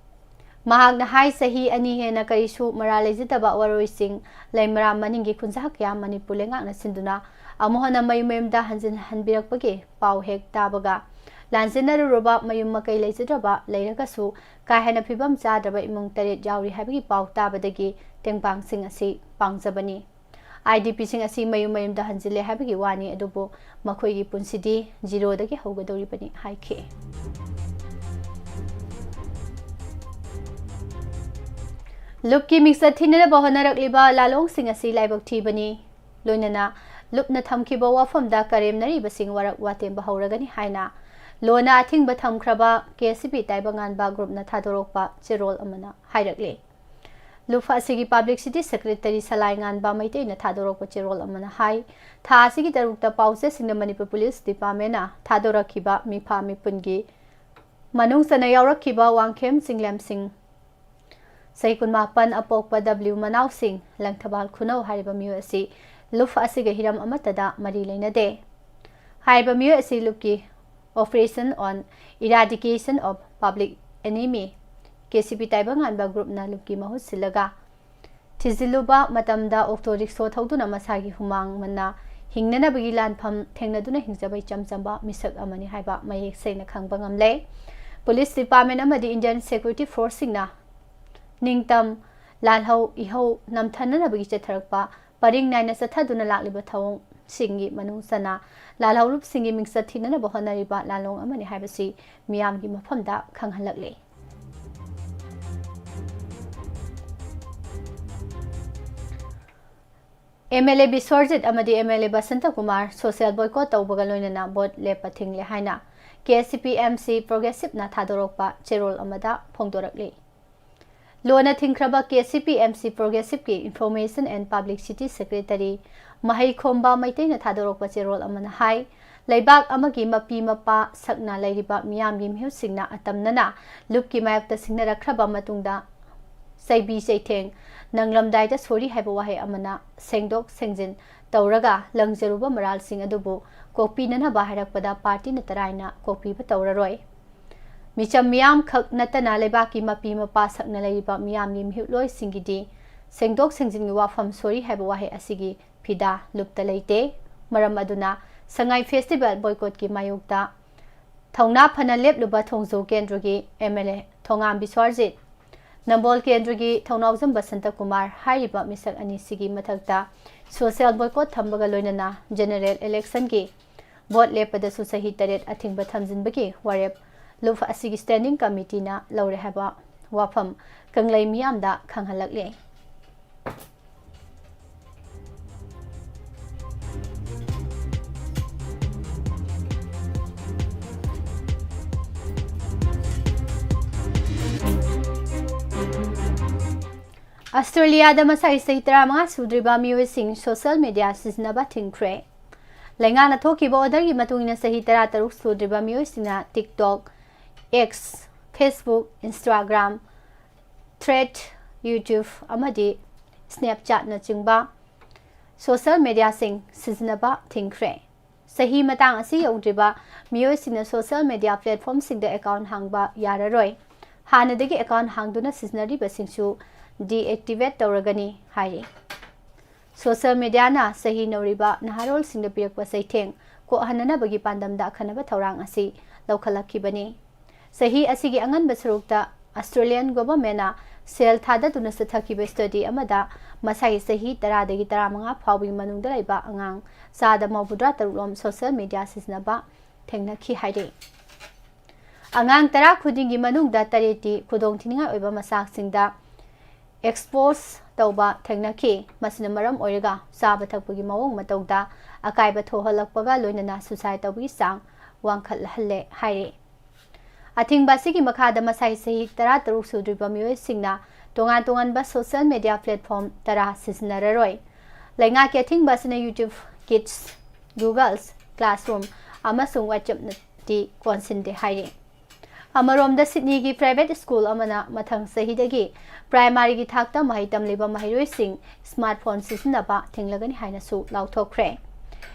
[SPEAKER 1] ꯃꯍꯥꯛꯅ ꯍꯥꯏ ꯆꯍꯤ 2 ꯍꯦꯟꯅ ꯀꯔꯤꯁꯨ ꯃꯔꯥꯜ ꯂꯩꯖꯗꯕ ꯋꯥꯔꯣꯏꯁꯤꯡ ꯂꯩꯃꯔꯥꯝ ꯃꯅꯤꯡꯒꯤ ꯈꯨꯟꯖꯥ ꯀꯌꯥ ꯃꯅꯤꯄꯨꯔ ꯂꯩꯉꯥꯛꯅ ꯁꯤꯟꯗꯨꯅ ꯑꯃꯨꯛ ꯍꯟꯅ ꯃꯌꯨꯝ ꯃꯌꯨꯝꯗ ꯍꯟꯕꯤꯔꯛꯄꯒꯤ ꯄꯥꯎ ꯍꯦꯛ ꯇꯥꯕꯒ ꯂꯥꯟꯖꯦꯟꯅꯔꯨꯔꯕ ꯃꯌꯨꯝ ꯃꯀꯩ ꯂꯩꯖꯗ꯭ꯔꯕ ꯂꯩꯔꯒꯁꯨ ꯀꯥ ꯍꯦꯟꯅ ꯐꯤꯕꯝ ꯆꯥꯗ꯭ꯔꯕ ꯏꯃꯨꯡ 7 ꯌꯥꯎꯔꯤ ꯍꯥꯏꯕꯒꯤ ꯄꯥꯎ ꯇꯥꯕꯗꯒꯤ ꯇꯦꯡꯕꯥꯡꯁꯤꯡ ꯑꯁꯤ ꯄꯥꯡꯖꯕꯅꯤ꯫ IDPꯁꯤꯡ ꯑꯁꯤ ꯃꯌꯨꯝ ꯃꯌꯨꯝꯗ ꯍꯟꯖꯤꯜꯂꯦ ꯍꯥꯏꯕꯒꯤ ꯋꯥꯅꯤ ꯑꯗꯨꯕꯨ ꯃꯈꯣꯏꯒꯤ ꯄꯨꯟꯁꯤꯗꯤ ꯖꯤꯔꯣꯗꯒꯤ ꯍꯧꯒꯗꯧꯔꯤꯕꯅꯤ ꯍꯥꯏꯈꯤ꯫ ꯂꯨꯞꯀꯤ ꯃꯤꯡꯆꯠ ꯊꯤꯅꯅꯕ ꯍꯣꯠꯅꯔꯛꯂꯤꯕ ꯂꯥꯂꯣꯡꯁꯤꯡ ꯑꯁꯤ ꯂꯥꯏꯕꯛ ꯊꯤꯕꯅꯤ꯫ ꯂꯣꯏꯅꯅ ꯂꯨꯞꯅ ꯊꯝꯈꯤꯕ ꯋꯥꯐꯝꯗ ꯀꯔꯦꯝꯅꯔꯤꯕꯁꯤꯡ ꯋꯥꯔꯛ ꯋꯥꯇꯦꯝꯕ ꯍꯧꯔꯒꯅꯤ ꯍꯥꯏꯅ ꯂꯣꯅ ꯑꯊꯤꯡꯕ ꯊꯝꯈ꯭ꯔꯕ KCP ꯇꯥꯏꯕꯪꯉꯥꯟꯕ ꯒ꯭ꯔꯨꯞꯅ ꯊꯥꯗꯣꯔꯛꯄ ꯆꯦꯔꯣꯜ ꯑꯃꯅ ꯍꯥꯏꯔꯛꯂꯤ꯫ ꯂꯨꯞ ꯑꯁꯤꯒꯤ ꯄꯕ꯭ꯂꯤꯛꯁꯤꯇꯤ ꯁꯦꯀ꯭ꯔꯦꯇꯔꯤ ꯁꯂꯥꯏ ꯉꯥꯟꯕ ꯃꯩꯇꯩꯅ ꯊꯥꯗꯣꯔꯛꯄ ꯆꯦꯔꯣꯜ ꯑꯃꯅ ꯍꯥꯏ ꯊꯥ ꯑꯁꯤꯒꯤ 6ꯇ ꯄꯥꯎꯆꯦꯁꯤꯡꯗ ꯃꯅꯤꯄꯨꯔ ꯄꯨꯂꯤꯁ ꯗꯤꯄꯥꯔꯠꯃꯦꯟꯠꯅ ꯊꯥꯗꯣꯔꯛꯈꯤꯕ ꯃꯤꯐꯥ ꯃꯤꯄꯨꯟꯒꯤ ꯃꯅꯨꯡ ꯆꯟꯅ ꯌꯥꯎꯔꯛꯈꯤꯕ ꯋꯥꯡꯈꯦꯝ ꯆꯤꯡꯂꯦꯝꯁꯤꯡ ꯆꯍꯤ 18 ꯑꯄꯣꯛꯄ W ꯃꯅꯥꯎꯁꯤꯡ ꯂꯪꯊꯕꯥꯜ ꯈꯨꯅꯧ ꯍꯥꯏꯔꯤꯕ ꯃꯤꯑꯣꯏ ꯑꯁꯤ ꯂꯨꯞ ꯑꯁꯤꯒ ꯍꯤꯔꯝ ꯑꯃꯠꯇꯗ ꯃꯔꯤ ꯂꯩꯅꯗꯦ꯫ ꯍꯥꯏꯔꯤꯕ ꯃꯤꯑꯣꯏ ꯑꯁꯤ ꯂꯨꯞꯀꯤ operation on eradication of public enemy KCP ꯇꯥꯏꯕꯪꯉꯥꯟꯕ ꯒ꯭ꯔꯨꯞꯅ ꯂꯨꯞꯀꯤ ꯃꯍꯨꯠ ꯁꯤꯜꯂꯒ ꯊꯤꯖꯤꯜꯂꯨꯕ ꯃꯇꯝꯗ ꯑꯣꯛꯇꯣ ꯔꯤꯛꯁꯣ ꯊꯧꯗꯨꯅ ꯃꯁꯥꯒꯤ ꯍꯨꯃꯥꯡ ꯃꯟꯅ ꯍꯤꯡꯅꯅꯕꯒꯤ ꯂꯥꯟꯐꯝ ꯊꯦꯡꯅꯗꯨꯅ ꯍꯤꯡꯖꯕ ꯏꯆꯝ ꯆꯝꯕ ꯃꯤꯁꯛ ꯑꯃꯅꯤ ꯍꯥꯏꯕ ꯃꯌꯦꯛ ꯁꯦꯡꯅ ꯈꯪꯕ ꯉꯝꯂꯦ꯫ ꯄꯨꯂꯤꯁ ꯗꯤꯄꯥꯔꯠꯃꯦꯟꯠ ꯑꯃꯗꯤ ꯏꯟꯗꯤꯌꯟ ꯁꯦꯀ꯭ꯌꯨꯔꯤꯇꯤ ꯐꯣꯔꯁꯁꯤꯡꯅ ꯅꯤꯡꯇꯝ ꯂꯥꯜꯍꯧ ꯏꯍꯧ ꯅꯝꯊꯅꯅꯕꯒꯤ ꯆꯠꯊꯔꯛꯄ ꯄꯔꯤꯡ ꯅꯥꯏꯅ ꯆꯠꯊꯗꯨꯅ ꯂꯥꯛꯂꯤꯕ ꯊꯧꯑꯣꯡꯁꯤꯡꯒꯤ ꯃꯅꯨꯡ ꯆꯟꯅ ꯂꯥꯜꯍꯧ ꯂꯨꯞꯁꯤꯡꯒꯤ ꯃꯤꯡꯆꯠ ꯊꯤꯅꯅꯕ ꯍꯣꯠꯅꯔꯤꯕ ꯂꯥꯜꯂꯣꯡ ꯑꯃꯅꯤ ꯍꯥꯏꯕꯁꯤ ꯃꯤꯌꯥꯝꯒꯤ ꯃꯐꯝꯗ ꯈꯪꯍꯜꯂꯛꯂꯤ꯫ MLA ꯕꯤꯁ꯭ꯋꯔꯖꯤꯠ ꯑꯃꯗꯤ MLA ꯕꯁꯟꯇꯀꯨꯃꯥꯔ ꯁꯣꯁꯤꯌꯦꯜ ꯕꯣꯏꯀꯣꯠ ꯇꯧꯕꯒ ꯂꯣꯏꯅꯅ ꯚꯣꯠ ꯂꯦꯞꯄ ꯊꯤꯡꯂꯦ ꯍꯥꯏꯅ KCP MC ꯄ꯭ꯔꯣꯒ꯭ꯔꯦꯁꯤꯚꯅ ꯊꯥꯗꯣꯔꯛꯄ ꯆꯦꯔꯣꯜ ꯑꯃꯗ ꯐꯣꯡꯗꯣꯔꯛꯂꯤ꯫ ꯂꯣꯅ ꯊꯤꯡꯈ꯭ꯔꯕ KCP MC ꯄ꯭ꯔꯣꯒ꯭ꯔꯦꯁꯤꯚꯀꯤ ꯏꯟꯐꯣꯔꯃꯦꯁꯟ ꯑꯦꯟड ꯄꯕ꯭ꯂꯤꯁꯤꯇꯤ ꯁꯦꯀ꯭ꯔꯦꯇꯔꯤ ꯃꯍꯩꯈꯣꯝꯕ ꯃꯩꯇꯩꯅ ꯊꯥꯗꯣꯔꯛꯄ ꯆꯦꯔꯣꯜ ꯑꯃꯅ ꯍꯥꯏ ꯂꯩꯕꯥꯛ ꯑꯃꯒꯤ ꯃꯄꯤ ꯃꯄꯥ ꯁꯛꯅ ꯂꯩꯔꯤꯕ ꯃꯤꯌꯥꯝꯒꯤ ꯃꯤꯍꯨꯠꯁꯤꯡꯅ ꯑꯇꯝꯅꯅ ꯂꯨꯞꯀꯤ ꯃꯥꯌꯣꯛꯇ ꯁꯤꯡꯅꯔꯛꯈ꯭ꯔꯕ ꯃꯇꯨꯡꯗ ꯆꯩꯕꯤ ꯆꯩꯊꯦꯡ ꯅꯪꯂꯝꯗꯥꯏꯗ ꯁꯣꯔꯤ ꯍꯥꯏꯕ ꯋꯥꯍꯩ ꯑꯃꯅ ꯁꯦꯡꯗꯣꯛ ꯁꯦꯡꯖꯤꯟ ꯇꯧꯔꯒ ꯂꯪꯖꯔꯨꯕ ꯃꯔꯥꯜꯁꯤꯡ ꯑꯗꯨꯕꯨ ꯀꯣꯛꯄꯤꯅꯅꯕ ꯍꯥꯏꯔꯛꯄꯗ ꯄꯥꯔꯇꯤꯅ ꯇꯔꯥꯏꯅ ꯀꯣꯛꯄꯤꯕ ꯇꯧꯔꯔꯣꯏ꯫ ꯃꯤꯆꯝ ꯃꯤꯌꯥꯝ ꯈꯛ ꯅꯠꯇꯅ ꯂꯩꯕꯥꯛꯀꯤ ꯃꯄꯤ ꯃꯄꯥ ꯁꯛꯅ ꯂꯩꯔꯤꯕ ꯃꯤꯌꯥꯝꯒꯤ ꯃꯤꯍꯨꯠꯂꯣꯏꯁꯤꯡꯒꯤꯗꯤ ꯁꯦꯡꯗꯣꯛ ꯁꯦꯡꯖꯤꯟꯒꯤ ꯋꯥꯐꯝ ꯁꯣꯔꯤ ꯍꯥꯏꯕ ꯋꯥꯍꯩ ꯑꯁꯤꯒꯤ ꯐꯤꯗꯥ ꯂꯨꯞꯇ ꯂꯩꯇꯦ꯫ ꯃꯔꯝ ꯑꯗꯨꯅ ꯁꯉꯥꯏ ꯐꯦꯁꯇꯤꯚꯦꯜ ꯕꯣꯏꯀꯣꯠꯀꯤ ꯃꯥꯌꯣꯛꯇ ꯊꯧꯅꯥ ꯐꯅ ꯂꯦꯞꯂꯨꯕ ꯊꯣꯡꯖꯧ ꯀꯦꯟꯗ꯭ꯔꯒꯤ MLA ꯊꯣꯉꯥꯝ ꯕꯤꯁ꯭ꯋꯔꯖꯤꯠ, ꯅꯝꯕꯣꯜ ꯀꯦꯟꯗ꯭ꯔꯒꯤ ꯊꯧꯅꯥꯎꯖꯝ ꯕꯁꯟꯇꯀꯨꯃꯥꯔ ꯍꯥꯏꯔꯤꯕ ꯃꯤꯁꯛ ꯑꯅꯤꯁꯤꯒꯤ ꯃꯊꯛꯇ ꯁꯣꯁꯤꯌꯦꯜ ꯕꯣꯏꯀꯣꯠ ꯊꯝꯕꯒ ꯂꯣꯏꯅꯅ ꯖꯦꯅꯔꯦꯜ ꯏꯂꯦꯛꯁꯟꯒꯤ ꯚꯣꯠ ꯂꯦꯞꯄꯗꯁꯨ ꯆꯍꯤ 7 ꯑꯊꯤꯡꯕ ꯊꯝꯖꯤꯟꯕꯒꯤ ꯋꯥꯔꯦꯞ ꯂꯨꯞ ꯑꯁꯤꯒꯤ ꯁ꯭ꯇꯦꯟꯗꯤꯡ ꯀꯃꯤꯇꯤꯅ ꯂꯧꯔꯦ ꯍꯥꯏꯕ ꯋꯥꯐꯝ ꯀꯪꯂꯩ ꯃꯤꯌꯥꯝꯗ ꯈꯪꯍꯜꯂꯛꯂꯤ꯫ ꯑꯁꯇ꯭ꯔꯦꯂꯤꯌꯥꯗ ꯃꯁꯥꯒꯤ ꯆꯍꯤ 35 ꯁꯨꯗ꯭ꯔꯤꯕ ꯃꯤꯑꯣꯏꯁꯤꯡ ꯁꯣꯁꯤꯌꯦꯜ ꯃꯤꯗꯤꯌꯥ ꯁꯤꯖꯤꯟꯅꯕ ꯊꯤꯡꯈ꯭ꯔꯦ꯫ ꯂꯩꯉꯥꯛꯅ ꯊꯣꯛꯈꯤꯕ ꯑꯣꯔꯗꯔꯒꯤ ꯃꯇꯨꯡꯏꯟꯅ ꯆꯍꯤ 13 ꯁꯨꯗ꯭ꯔꯤꯕ ꯃꯤꯑꯣꯏꯁꯤꯡꯅ TikTok, X, Facebook, Instagram, thread, YouTube ꯑꯃꯗꯤ ꯁ꯭ꯅꯦꯞꯆꯥꯠꯅꯆꯤꯡꯕ ꯁꯣꯁꯤꯌꯦꯜ ꯃꯤꯗꯤꯌꯥꯁꯤꯡ ꯁꯤꯖꯤꯟꯅꯕ ꯊꯤꯡꯈ꯭ꯔꯦ꯫ ꯆꯍꯤ ꯃꯇꯥꯡ ꯑꯁꯤ ꯌꯧꯗ꯭ꯔꯤꯕ ꯃꯤꯑꯣꯏꯁꯤꯡꯅ ꯁꯣꯁꯤꯌꯦꯜ ꯃꯤꯗꯤꯌꯥ ꯄ꯭ꯂꯦꯠꯐꯣꯔꯝꯁꯤꯡꯗ ꯑꯦꯀꯥꯎꯟꯠ ꯍꯥꯡꯕ ꯌꯥꯔꯔꯣꯏ꯫ ꯍꯥꯟꯅꯗꯒꯤ ꯑꯦꯀꯥꯎꯟꯠ ꯍꯥꯡꯗꯨꯅ ꯁꯤꯖꯤꯟꯅꯔꯤꯕꯁꯤꯡꯁꯨ ꯗꯤꯑꯦꯛꯇꯤꯚꯦꯠ ꯇꯧꯔꯒꯅꯤ ꯍꯥꯏꯔꯤ꯫ ꯁꯣꯁꯤꯌꯦꯜ ꯃꯤꯗꯤꯌꯥꯅ ꯆꯍꯤ ꯅꯧꯔꯤꯕ ꯅꯍꯥꯔꯣꯜꯁꯤꯡꯗ ꯄꯤꯔꯛꯄ ꯆꯩꯊꯦꯡ ꯀꯣꯛꯍꯟꯅꯅꯕꯒꯤ ꯄꯥꯟꯗꯝꯗ ꯑꯈꯟꯅꯕ ꯊꯧꯔꯥꯡ ꯑꯁꯤ ꯂꯧꯈꯠꯂꯛꯈꯤꯕꯅꯤ꯫ ꯆꯍꯤ ꯑꯁꯤꯒꯤ ꯑꯉꯟꯕ ꯁꯔꯨꯛꯇ ꯑꯁꯇ꯭ꯔꯦꯂꯤꯌꯟ ꯒꯣꯚꯔꯟꯃꯦꯟꯠꯅ ꯁꯦꯜ ꯊꯥꯗꯗꯨꯅ ꯆꯠꯊꯈꯤꯕ ꯁ꯭ꯇꯗꯤ ꯑꯃꯗ ꯃꯁꯥꯒꯤ ꯆꯍꯤ 10ꯗꯒꯤ 15 ꯐꯥꯎꯕꯒꯤ ꯃꯅꯨꯡꯗ ꯂꯩꯕ ꯑꯉꯥꯡ ꯆꯥꯗ 93 ꯁꯣꯁꯤꯌꯦꯜ ꯃꯤꯗꯤꯌꯥ ꯁꯤꯖꯤꯟꯅꯕ ꯊꯦꯡꯅꯈꯤ ꯍꯥꯏꯔꯤ꯫ ꯑꯉꯥꯡ 10 ꯈꯨꯗꯤꯡꯒꯤ ꯃꯅꯨꯡꯗ 8ꯇꯤ ꯈꯨꯗꯣꯡꯊꯤꯅꯤꯡꯉꯥꯏ ꯑꯣꯏꯕ ꯃꯆꯥꯛꯁꯤꯡꯗ ꯑꯦꯛꯁꯄꯣꯖ ꯇꯧꯕ ꯊꯦꯡꯅꯈꯤ꯫ ꯃꯁꯤꯅ ꯃꯔꯝ ꯑꯣꯏꯔꯒ ꯆꯥꯕ ꯊꯛꯄꯒꯤ ꯃꯑꯣꯡ ꯃꯇꯧꯗ ꯑꯀꯥꯏꯕ ꯊꯣꯛꯍꯜꯂꯛꯄꯒ ꯂꯣꯏꯅꯅ ꯁꯨꯁꯥꯏꯗ ꯇꯧꯕꯒꯤ ꯆꯥꯡ ꯋꯥꯡꯈꯠꯍꯜꯂꯦ ꯍꯥꯏꯔꯤ꯫ ꯑꯊꯤꯡꯕ ꯑꯁꯤꯒꯤ ꯃꯈꯥꯗ ꯃꯁꯥꯒꯤ ꯆꯍꯤ 13 ꯁꯨꯗ꯭ꯔꯤꯕ ꯃꯤꯑꯣꯏꯁꯤꯡꯅ ꯇꯣꯉꯥꯟ ꯇꯣꯉꯥꯟꯕ ꯁꯣꯁꯤꯌꯦꯜ ꯃꯤꯗꯤꯌꯥ ꯄ꯭ꯂꯦꯠꯐꯣꯔꯝ 10 ꯁꯤꯖꯤꯟꯅꯔꯔꯣꯏ꯫ ꯂꯩꯉꯥꯛꯀꯤ ꯑꯊꯤꯡꯕ ꯑꯁꯤꯅ ꯌꯨꯇ꯭ꯌꯨꯕ ꯀꯤꯗꯁ, ꯒꯨꯒꯜꯁ ꯀ꯭ꯂꯥꯁꯔꯨꯝ ꯑꯃꯁꯨꯡ ꯋꯥꯠꯁꯑꯦꯞꯇꯤ ꯀꯣꯟꯁꯤꯟꯗꯦ ꯍꯥꯏꯔꯤ꯫ ꯑꯃꯔꯣꯝꯗ ꯁꯤꯗꯅꯤꯒꯤ ꯄ꯭ꯔꯥꯏꯚꯦꯠ ꯁ꯭ꯀꯨꯜ ꯑꯃꯅ ꯃꯊꯪ ꯆꯍꯤꯗꯒꯤ ꯄ꯭ꯔꯥꯏꯃꯥꯔꯤꯒꯤ ꯊꯥꯛꯇ ꯃꯍꯩ ꯇꯝꯂꯤꯕ ꯃꯍꯩꯔꯣꯏꯁꯤꯡ ꯁ꯭ꯃꯥꯔꯠꯐꯣꯟ ꯁꯤꯖꯤꯟꯅꯕ ꯊꯤꯡꯂꯒꯅꯤ ꯍꯥꯏꯅꯁꯨ ꯂꯥꯎꯊꯣꯛꯈ꯭ꯔꯦ꯫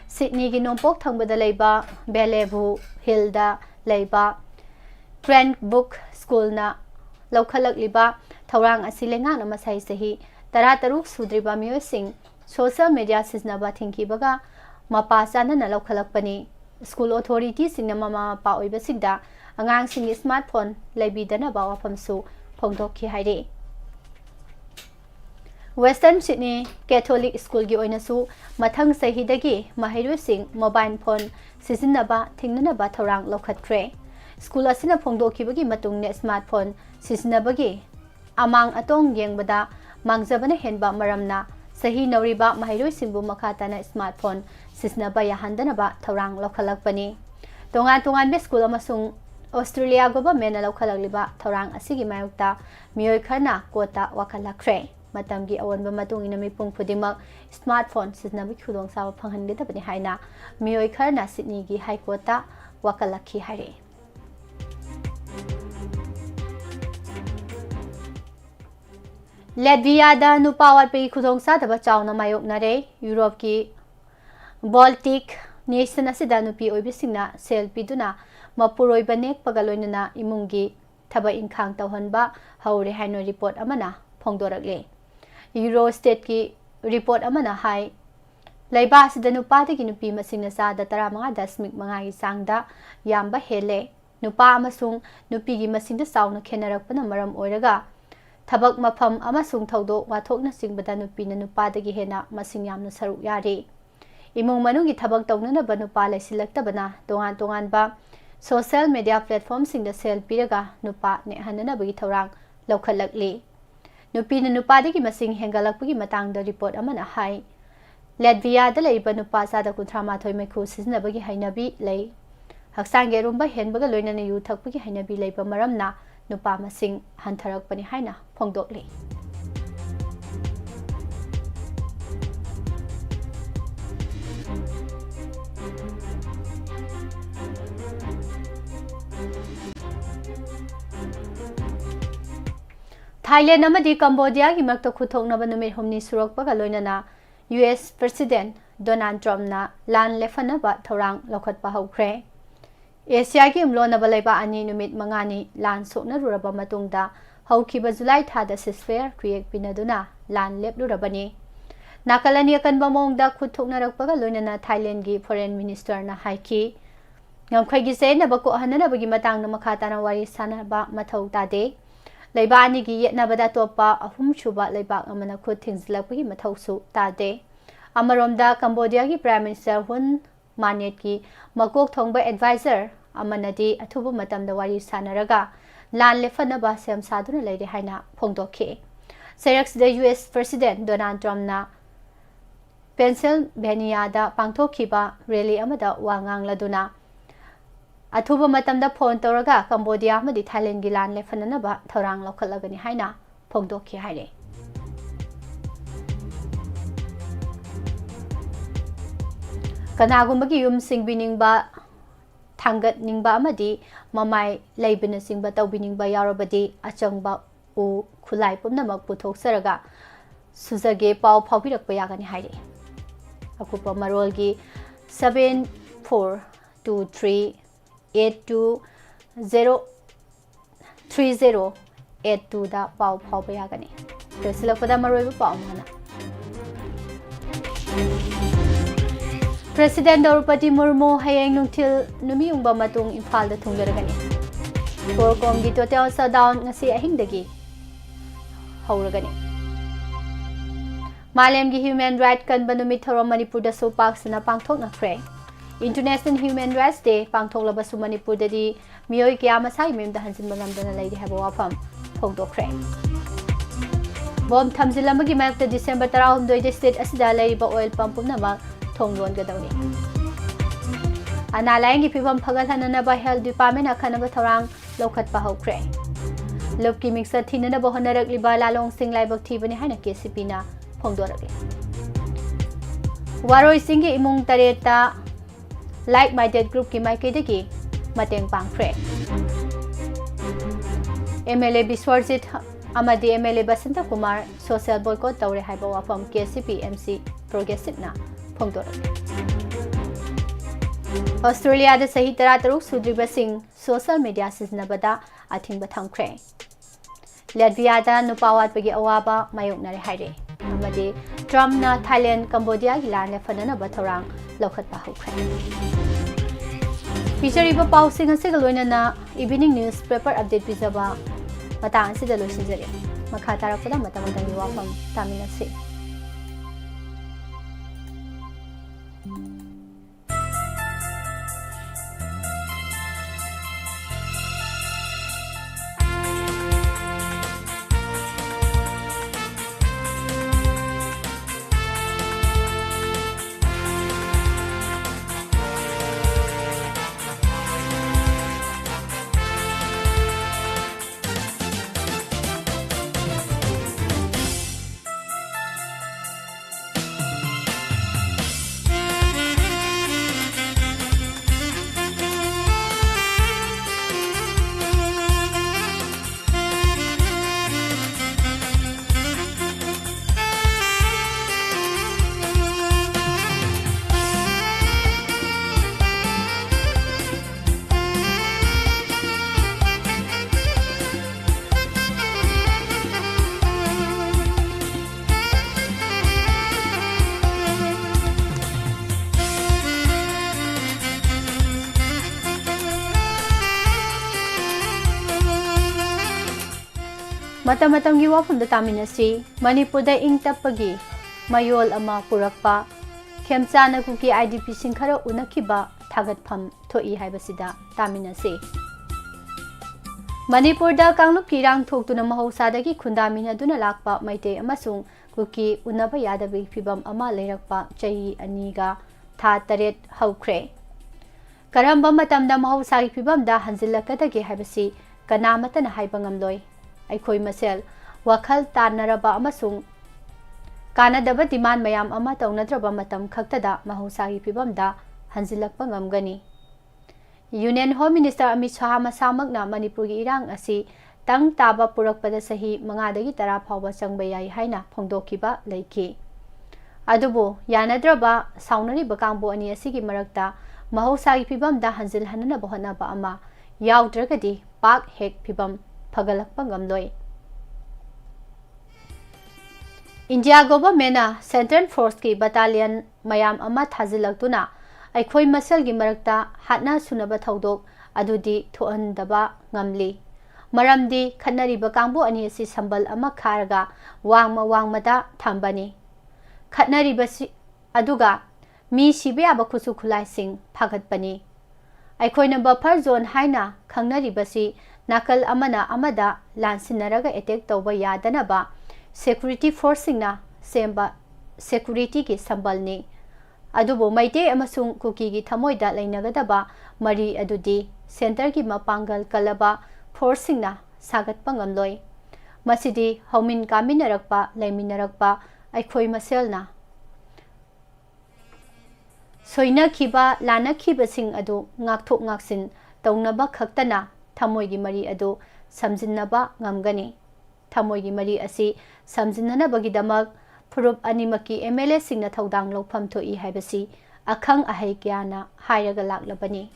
[SPEAKER 1] Sydney gi Nompok Thangbada leiba Bellevue Hillda leiba Grand Book School na Lokhalak liba Thorang asilenga na masai sahi Tarataruk Sudriba Musing Social Media Siznaba Thinki Baga Mapa Sana na Lokhalak Pani School Authority Sing na Mama Pa Oibasigda Angang Sing Smartphone Laibidana Bawa Pamsu Pongdokki Haide Western Sydney Catholic School gi oinasu mathang sahidagi mahairu sing mobile phone sizinaba thingnaba thorang lokhatre school asina phongdoki bagi matung ne smartphone sizinabagi amang atong yengbada mangjabana henba maramna sahi nauriba mahairu singbu makhatana smartphone sizinaba yahandanaba thorang lokhalakpani tongan be school amasung Australia government na lokhalagliba thorang asigi mayukta miyoi kharna kota wakhalakre Matamgi awan matung ina mipung pudimak smartphone siznabi khudong sawa phanghandabani haina miyoi kharna Sydney gi High Court ta wakalakhi hare Latvia da nupawat pe khudong sa daba chawna mayok nare Europe ki Baltic nation asida nupi oibisingna selfie duna mapuroi banek pagaloinana imungi thaba inkhang tawhanba haure haino report amana phongdorakle Eurostate ki report amana hai laiba sida nupa dagi nupi masingna sa da 15.5 gi sangda yamba hele nupa amasung nupi gi masingda sauna khenarakpana maram oiraga thabak mafam amasung thaudo wathokna singbada nupi na nupa dagi hena masing yamna saruk yare imung manungi thabak tawnana ba nupa laisilaktabana tongan ba social media platform singda sel piraga nupa ne hanana bagi thorang lokhalakli Nupi na nupa dagi masing hengalakpagi matang da report amana hai Latvia da leiba nupa sada kuntrama thoi mekhu siznabagi hainabi lei haksang gerumba henbaga loinana yu thakpagi hainabi leiba maramna nupa masing hantharakpani haina phongdokle Thailand amadi Cambodia gi makta khuthoknaba numit humni surakpaga loinana US President Donald Trump na lan lefanaba thorang lokhatpa haukhre Asia gi umlonaba leiba ani numit mangani lan sokna ruraba matungda haukhiba July thada ceasefire create pinaduna lan leplurabani nakalani akanba mongda khuthoknarakpaga loinana Thailand gi Foreign Minister na haiki ngamkhai gi se nabako hanana bagi matang na makhatana wari sanaba mathau tade Leiba ani gi yetnabada topa ahum chuba leiba amana khut thingzlakpagi mathausu tade amaromda Cambodia gi Prime Minister Hun Manet ki makok thongba advisor amanadi athubu matamda wari sanaraga lan lefanaba sem saduna leide haina phongdokhe Serex the US President Donald Trump na Pennsylvania da pangthokhiba rally amada wangang laduna Athuba matamda phone toraga Cambodia madi Thailand gi lan lefanana ba thorang lokhalagani haina phongdokhi haire Kanagumagi yum singbiningba thangat ningba amadi mamai leibina singba tawbiningba yarobadi achangba u khulai pumnamak puthok saraga suzage pau phawbirakpa yagani haire akupa marolgi 7423 8230 da pau phawba yagani presilakpada maroibu pau mana President Draupadi Murmu hayang nungthil numiyungba matung Imphal da thunglaragani Korkom gi total shutdown ngasi ahingdagi hauragani Malem gi Human Rights Kanba numit thorom Manipur da so paksana pangthokna khre International Human Rights Day pangthoklaba su Manipur dadi miyoi kya masai memda hansin bangamdana leide haba wafam phongdokre Bom thamjilamagi mayakta December 16 de state asida leiba oil pump pumnama thonglon gadawni Analayang gi phibam phagalhanana ba health department akhanaba thorang lokhatpa hokre Lobki mixer thinana ba honarakliba lalong sing laibak thibani haina KCP na phongdorakle Waroi singgi imung tareta like-minded group ki maikidagi mateng pangkhre MLA Biswarjit amadi MLA Basanta Kumar social boycott tawre haiba wafam KCP MC progressive na phongdorak Australia sahi tarataruk sudribasing social media siznabada athingba thamkhre. Latvia da nupawat pagi awaba mayoknare haire. Amadi Trump na Thailand Cambodia gilane fanana bathorang lokhat pa hokre. Picture pau sing asigalona na evening newspaper update bizaba matang sida losinjare. Makha tarakpada matamadang wafam taminase. Mata-matang wafam da taminasi Manipurda ing tapagi mayol ama purakpa khemchana kuki IDP singkhara unakiba thagatpham thoi haibasida taminasi Manipurda kanglup kirang thoktuna mahosadagi khundamina duna lakpa maite amasung kuki unaba yadabi phibam ama leirakpa chahi aniga tha taret haukhre karamba matamda mahosagi phibam da hanjilakadagi haibasi kanamatana haibangamloi Aikoi masel wakhal tanaraba amasung kanadaba demand mayam ama taunadraba matam khaktada mahosagi phibamda hanjilakpa ngamgani Union Home Minister Amit Shah masamakna Manipurgi irang asi tang taba purakpada sahi mangadagi tara phawba changba yai haina phongdokiba leiki adubu yanadraba saunari bakangbo ani asigi marakta mahosagi phibamda hanjilhanana bohanaba ama yaudrakadi pak hek phibam Pagalakpa ngamloi India government Central Force ki battalion mayam ama thajilaktuna aikhoi masal gi marakta hatna sunaba thaudok adudi thoandaba ngamli maramdi khanari bakangbu ani asi sambal ama kharaga wangmada thambani khatnari basi aduga mi sibe aba khusu khulai sing phagatpani aikhoi na buffer zone haina khangnari basi Nakal amada lansinaraga attack tawba yadanaba security forcing na semba security ki sambalni adubo maite amasung kuki gi thamoida lainagadaba mari adudi center ki mapangal kalaba forcing na sagat pangamloi masidi homin kaminarakpa laiminarakpa aikhoi maselna soina khiba lana khiba sing adu ngakthok ngaksin tawnaba khaktana Thamoigi mari adu samjinnaba ngamgani Thamoigi mari asi samjinnanabagi damak phurup animaki MLA singna thodang lopam thoi haibasi akhang ahai kyana hairaga laklabani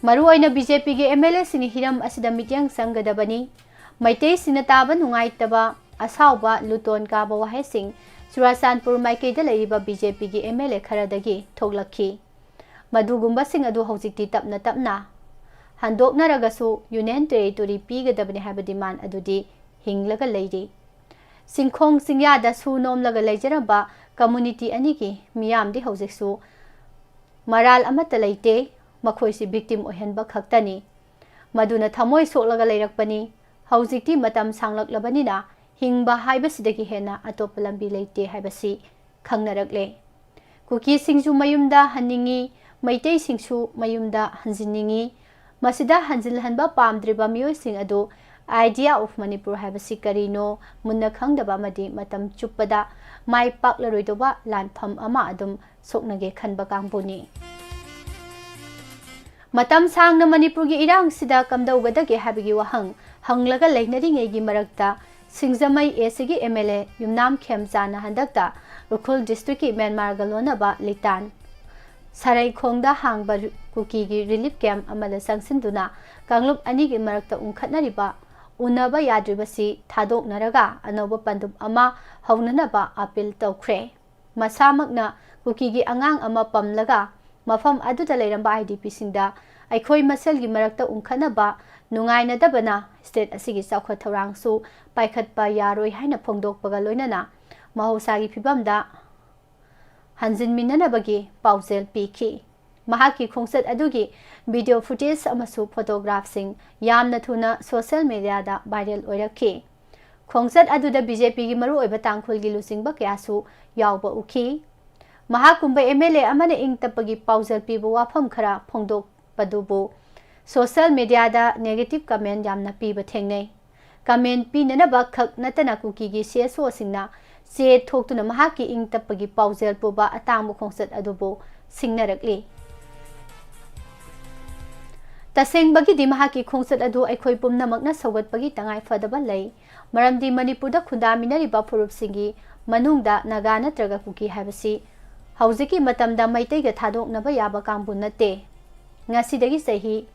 [SPEAKER 1] maru oina BJP ge MLA sini hiram asida mityang sangadabani maitei sina taba nungaitaba asauba luton ka ba wahai sing Churasanpur maikeda leiriba BJP ge MLA kharadagi thoglakhi madugumba sing adu hojikti tapna Handoknaragasu Union Territory pigadabani haba demand adudi hinglaga leiri Singkhong singyada su nomlaga leijaraba community anigi miyamdi hojiksu maral amata leite makhoisi victim ohenba khaktani maduna thamoi soklaga leirakpani hojikti matam sanglaklabanina hingba haibasidagi hena atop lambi leite haibasi khangnarakle kuki singju mayumda haningi maitei singsu mayumda hanjiningi Masida hanjilhanba pamdriba miyoi sing adu idea of Manipur habasi karino munna khangdaba madi matam chuppada mai paklaroidoba lanpham ama adum soknage khanba kangbuni matam sangna Manipur gi irang sida kamdaugadage habigi wahang hanglaga leinari ngegi marakta Singzamai ACG MLA Yumnam Khemchana handakta Ukhul district ki Myanmar galona ba litan Saraikongda hangba kuki gi relief camp amada sangsinduना कांगलुप अनि की मरकता उनखतनरिबा उनबा याद्रिबसी थादोकनरगा अनोबा पंदुम अमा हौननबा appeal तौख्रे मसामकना cookie की अंगांग अमा पमलगा मफम अदुदा लेरंबा IDP सिंगदा अखोई muscle की मरकता उनखनबा नुंगाइनदबना state असिगी चौखत थौरांगसु पाइखतपा यारोय हाइना फोंदोकपगा लोइनना महौसागी फिबमदा हंजिनमिननबगी पाउजेल पीखी महाकी खोंसत अदुगी video footage अमसु फोटोग्राफ्सिंग यामना थुना social media दा viral ओइरखी खोंसत अदुदा BJP की मरु ओइबा तांखुलगी लुसिंगबा कयासु यावबा उखी महाकुंभ एमएलए अमने इंगतपगी पाउजल पीबो वाफम खरा फोंदोक पदुबो सोशल मीडिया दा नेगेटिव कमेंट यामना पीबा थेंगनै कमेंट पीननबा खक नतना कुकी की सेसो सिंगना से थोक्तुना महाकी इंगतपगी पाउजल पुबा अतांबो खोंसत अदुबो सिंगनरकली तसेंबगी दिमाकी खोंसत अदु अखोई पुमनमकना सौगतपगी तंगाई फदबा लई मरमदी मणिपुरदा खुंदामिनरिबा फुरुपसिंगी मनुंगदा नागा नत्रगा कुकी हाबसी हौजिकी मतमदा मैतैगा थादोकनबा याबा कांबु नते ngasi sahi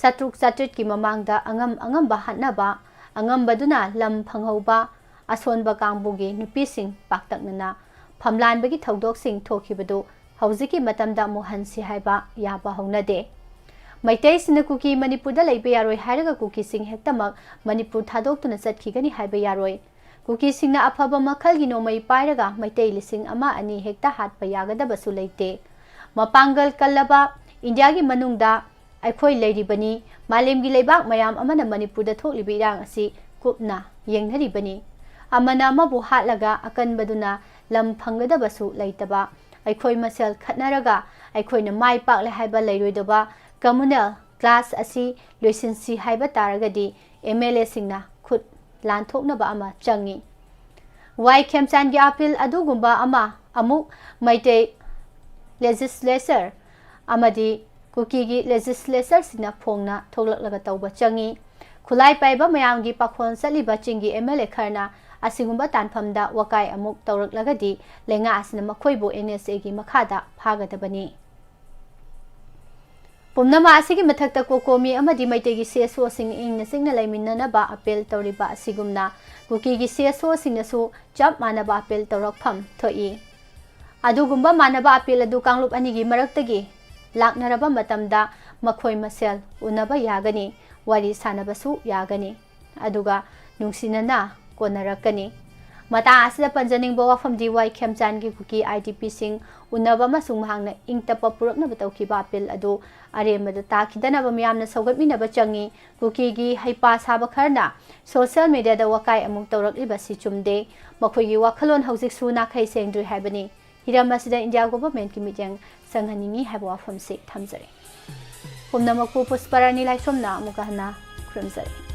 [SPEAKER 1] satruk satrit ki mamangda angamba hatnaba angambaduna lam phanghoba asonba kangbugi nupi sing paktaknana phamlanbagi thodok sing thokibadu haujiki matamda mohansi haiba yaba honade maitai sina kuki manipurda leibe yaroi hairaga kuki sing hektamak manipur thadok tuna chatkigani haiba yaroi kuki singna afaba makhal gi nomai pairaga maitai lising ama ani hekta hatpa yagadaba su leite mapangal kallaba India की मनुंगदा अखोई लेरिबनी मालेम की लेबाक मयाम अमना मणिपुरदा थोकलिबि इरांग असि कुपना येंगनरिबनी अमना अमबु हातलगा अकनबदुना lump फंगदबसु लेतबा अखोई मसेल खतनरगा अखोइना माइ पाकले हाइबा लेरोइदबा communal class असि लोइसिनसि हाइबा तारगदि MLA सिंगना खुद लानथोकनबा अमा चंगी वाई खेमचान की अपील अदुगुंबा अमा अमुक मैते लेजिस्लेचर अमदी कुकी की लेजिस्लेचर सिना फोंगना थोलकलगा तौबा चंगी खुलाई पाइबा मयामगी पाखोन सलिबा चिंगी एमएलए खरना असिगुंबा तानफमदा वकाय अमुक तौरकलगदी लेंगा असना मखोइबो एनएसए की मखादा फागदबनी पुमनमा असिगी मथक्ता कोकोमी अमदी मैतेगी सेसो सिंग इंगना सिंगना लेमिन्ननबा अपील तौरिबा असिगुमना कुकी की सेसो सिंगनासु चप मानबा अपील तौरकफम थोई अदुगुंबा मानबा अपील अदु कांगलुप अनिगी मरक्तगी लाकनरबा मतमदा मखोई मसेल उनबा यागनी वारी सानबसु यागनी अदुगा नुंसिनना कोनरकनी मता आसिदा पंजनिंगबा वाफमदी वाई खेमचान की कुकी आईटीपी सिंग उनबा मसुंग महांगना इंगतप पुरकनबा तौखिबा अपील अदु अरेमदा ताखिदनबा मियामना सौगतमिनबा चंगी कुकी की हैपा साबा खरना सोशल मीडिया दा वकाय अमुक तौरकलिबा सि चुमदे मखोइगी वाखलोन हौजिक सु नाखै सेंद्रि हाइबनी हिराम असिदा इंडिया गवर्नमेंट की मीटिंग संघनिंगी है वाफम से थमजरे पुनमकु पुष्परानी लाइसोमना मुकहना खुरमजरे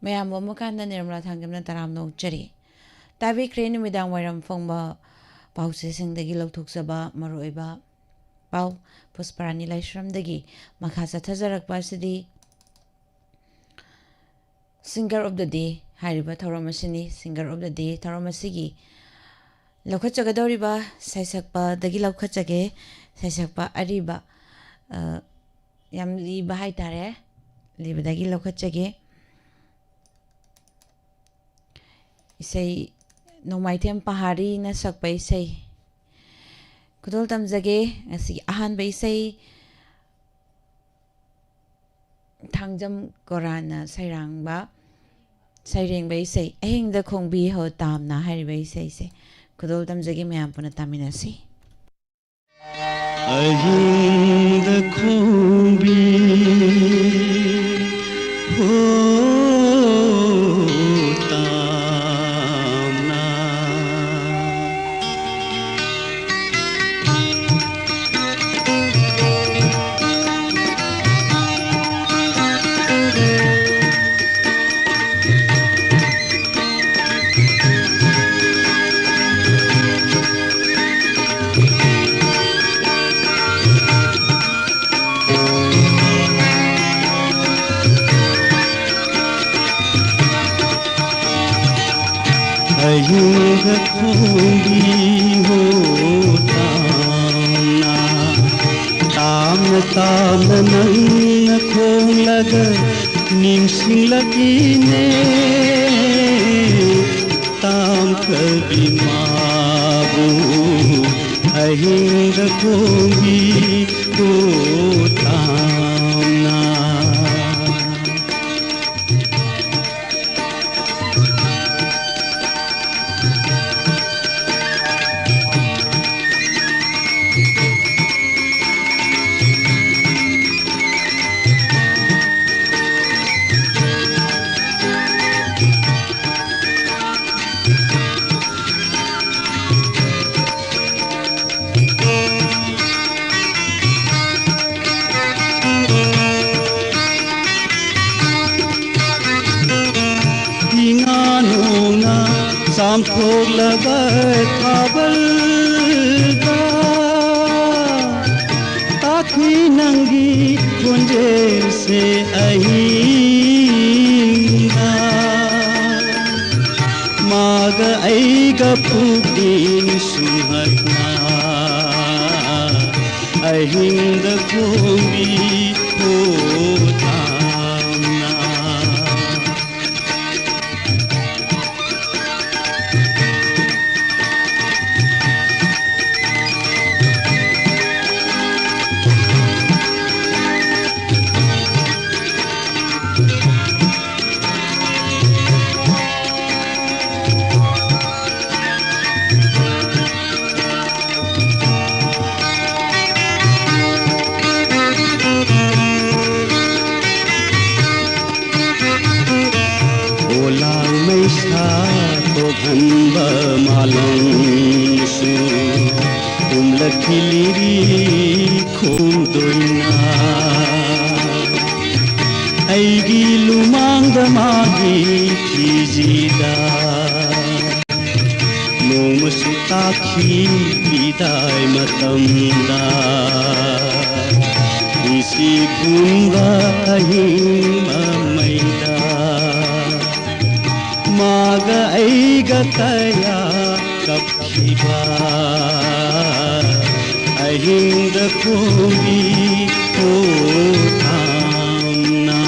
[SPEAKER 2] ꯃꯌꯥꯝ ꯑꯃꯀꯥꯟꯗ ꯅꯤꯔꯃꯂꯥ ꯊꯥꯡꯖꯝꯅ ꯇꯔꯥꯝ ꯅꯣꯛꯆꯔꯤ ꯇꯥꯕꯤꯈ꯭ꯔꯦ ꯅꯨꯃꯤꯗꯥꯡ ꯋꯥꯏꯔꯝ ꯐꯣꯡꯕ ꯄꯥꯎꯆꯦꯁꯤꯡꯗꯒꯤ ꯂꯧꯊꯣꯛꯆꯕ ꯃꯔꯨꯑꯣꯏꯕ ꯄꯥꯎ ꯄꯨꯁꯄꯔꯥꯅꯤ ꯂꯥꯏꯁ꯭ꯔꯝꯗꯒꯤ ꯃꯈꯥ ꯆꯠꯊꯖꯔꯛꯄ ꯑꯁꯤꯗꯤ ꯁꯤꯡꯒꯔ ꯑꯣꯐ ꯗ ꯗꯦ ꯍꯥꯏꯔꯤꯕ ꯊꯧꯔꯝ ꯑꯁꯤꯅꯤ ꯁꯤꯡꯒꯔ ꯑꯣꯐ ꯗ ꯗꯦ ꯊꯧꯔꯝ ꯑꯁꯤꯒꯤ ꯂꯧꯈꯠꯆꯒꯗꯧꯔꯤꯕ ꯁꯩꯁꯛꯄꯗꯒꯤ ꯂꯧꯈꯠꯆꯒꯦ ꯁꯩꯁꯛꯄ ꯑꯔꯤꯕ ꯌꯥꯝ ꯂꯤꯕ ꯍꯥꯏꯇꯥꯔꯦ ꯂꯤꯕꯗꯒꯤ ꯂꯧꯈꯠꯆꯒꯦ ꯏꯁꯩ ꯅꯣꯡꯃꯥꯏꯊꯦꯝ ꯄꯍꯥꯔꯤꯅ ꯁꯛꯄ ꯏꯁꯩ ꯈꯨꯗꯣꯜ ꯇꯝꯖꯒꯦ ꯉꯁꯤꯒꯤ ꯑꯍꯥꯟꯕ ꯏꯁꯩ ꯊꯥꯡꯖꯝ ꯀꯣꯔꯥꯟꯅ ꯁꯩꯔꯦꯡꯕ ꯏꯁꯩ ꯑꯍꯤꯡꯗ ꯈꯣꯡꯕꯤ ꯍꯣ ꯇꯥꯝꯅ ꯍꯥꯏꯔꯤꯕ ꯏꯁꯩꯁꯦ ꯈꯨꯗꯣꯜ ꯇꯝꯖꯒꯦ ꯃꯌꯥꯝ ꯄꯨꯟꯅ ꯇꯥꯃꯤꯟꯅꯁꯤ
[SPEAKER 3] ꯑꯍꯤꯡꯗ ꯈꯣꯡꯕꯤ ꯍꯣ ꯑꯍꯤꯡꯗ ꯈꯣꯡꯕꯤ ꯍꯣ ꯇꯥꯝꯅ ꯇꯥꯝꯅ ꯇꯥꯝꯅ ꯅꯪꯅ ꯈꯣꯡꯂꯒ ꯅꯤꯡꯁꯤꯡꯂꯛꯏꯅꯦ ꯇꯥꯝꯈꯕꯤ ꯃꯥꯕꯨ ꯑꯍꯤꯡꯗ ꯈꯣꯡꯕꯤ ꯍꯣ ꯇꯥꯝꯅ ꯆꯥꯝꯊꯣꯛꯂꯕ ꯊꯥꯕꯜꯗ ꯇꯥꯈꯤ ꯅꯪꯒꯤ ꯈꯣꯟꯖꯦꯜꯁꯦ ꯑꯍꯤꯡꯗ ꯃꯥꯒ ꯑꯩꯒ ꯄꯨꯛꯅꯤꯡ ꯁꯨꯝꯍꯠꯅ ꯑꯍꯤꯡꯗ ꯈꯣꯡꯕꯤ ꯍꯣ ꯇꯥꯝꯅ खिलिरी खोंदोइना ऐगी लुमांगदा मागी फिजिदा नोमसु ताखी बिदाय मतमदा इसी गुंगा हिमा मैदा मागा ऐगा कया कपिबा अहिंद खोगी हो थामना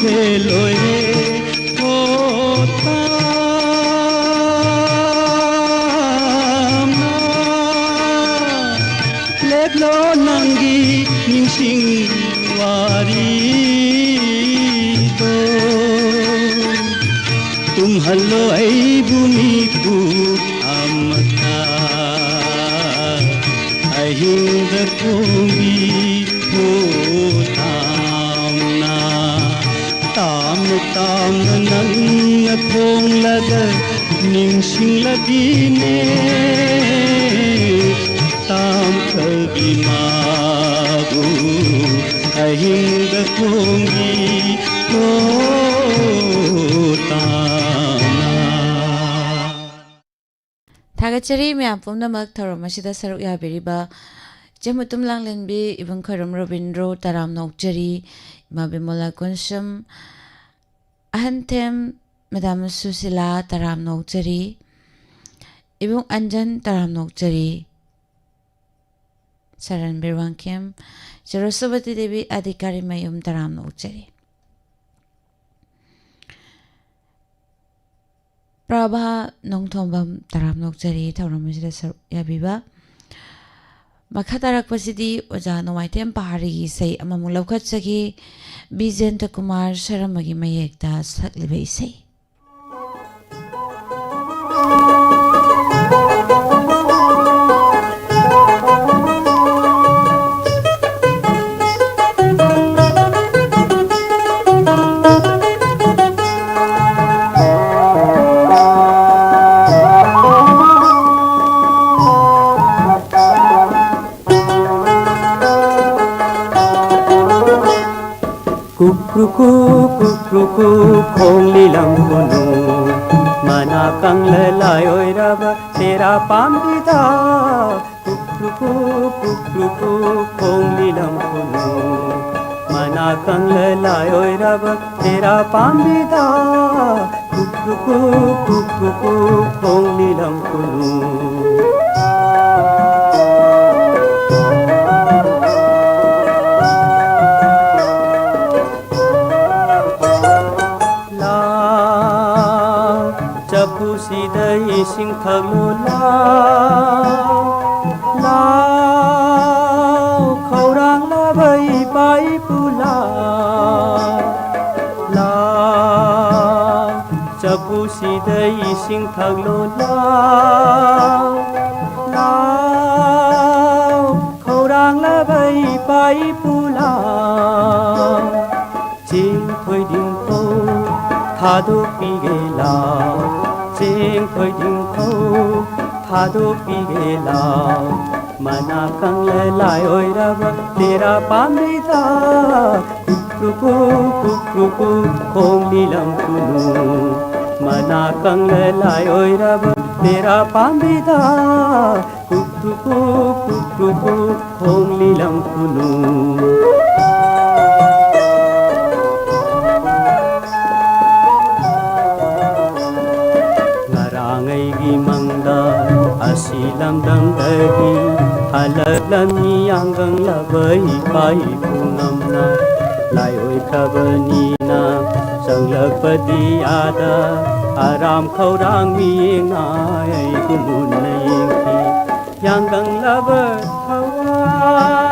[SPEAKER 3] से लोए होता लेखलो नंगी निंसिंग वारी दो तुम हल्लो ऐ भूमि को अमता अहिंद कोंगी होता ताम ताम नंग खोंग लग निंसिंग लगीने ताम कभी मागू अहिंद खोंगी हो ताना
[SPEAKER 2] थागचरी म्याम पुमनमक थौरमसिदा सरुक याबिरिबा जेमुतुम लांगलेनबी इबं खरम रविंद्रो Taram नौकचरी Mabimola Kunsum Ahantem Madame Susila Taram Nokjari Ibung Anjan Taram Nokjari Saran Birwankim Saraswati Devi Adhikari Mayum Taram Nokjari Prabha Nongthombam Taram Nokjari Tauramajida Yabiba Makatarakpasidi Oja Nomaitem Pahari say Amamulokachagi Bijenta Kumar Sharamagi Mayekta Saklibe say
[SPEAKER 3] Kukruku kukruku khongli lamkono mana kangle layoy raba tera pambida kukruku kukruku khongli lamkono mana kangle layoy raba tera pambida kukruku kukruku khongli lamkono Sing thaglo lao khaurang la bai pai pula lao chapu sidai sing thaglo lao khaurang la bai pai pula ching thoi ding ko thadu pi ge lao Sing thoi ding ko thadu pi ge lao mana kang le lai oi raba tera pamida kukruku kukruku khong li lam kunu mana kang le lai oi raba tera pamida kukruku kukruku khong li lam kunu Asilam dang dagi halalam ni anggang labai pai punamna lai oi khabani na चंगलपति आदा आराम खौरांग मियेंगाय गुमुन नयेंखि यांगं लबर थवाय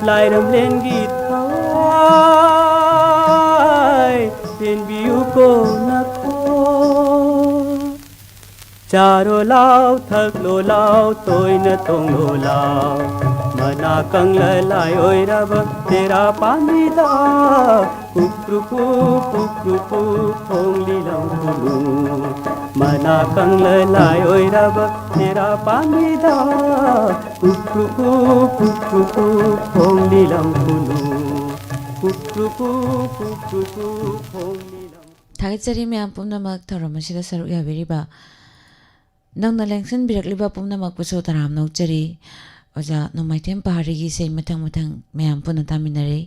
[SPEAKER 3] लाइरम लेंगी थवाय pen बियु को नखो चारो लाव थक लो लाव तोय न तोंग लो लाव मना कंग लाई ओय रब तेरा पानीदा कुक्रुकु फोंगली लंगुनु मना कंग लाई ओय रब तेरा पानीदा कुक्रुकु फोंगली लंगुनु कुक्रुकु फोंगली
[SPEAKER 2] थागेचरी म्याम पुमनमक थौरम असिदा सरुक याबिरिबा नंगना लेंसन बिरकलिबा पुमनमक पुसो तराम नौचरी ओजा नोमाइथेम पहाड़ीगी से मथंग मथंग मैम पुनः तामिनरे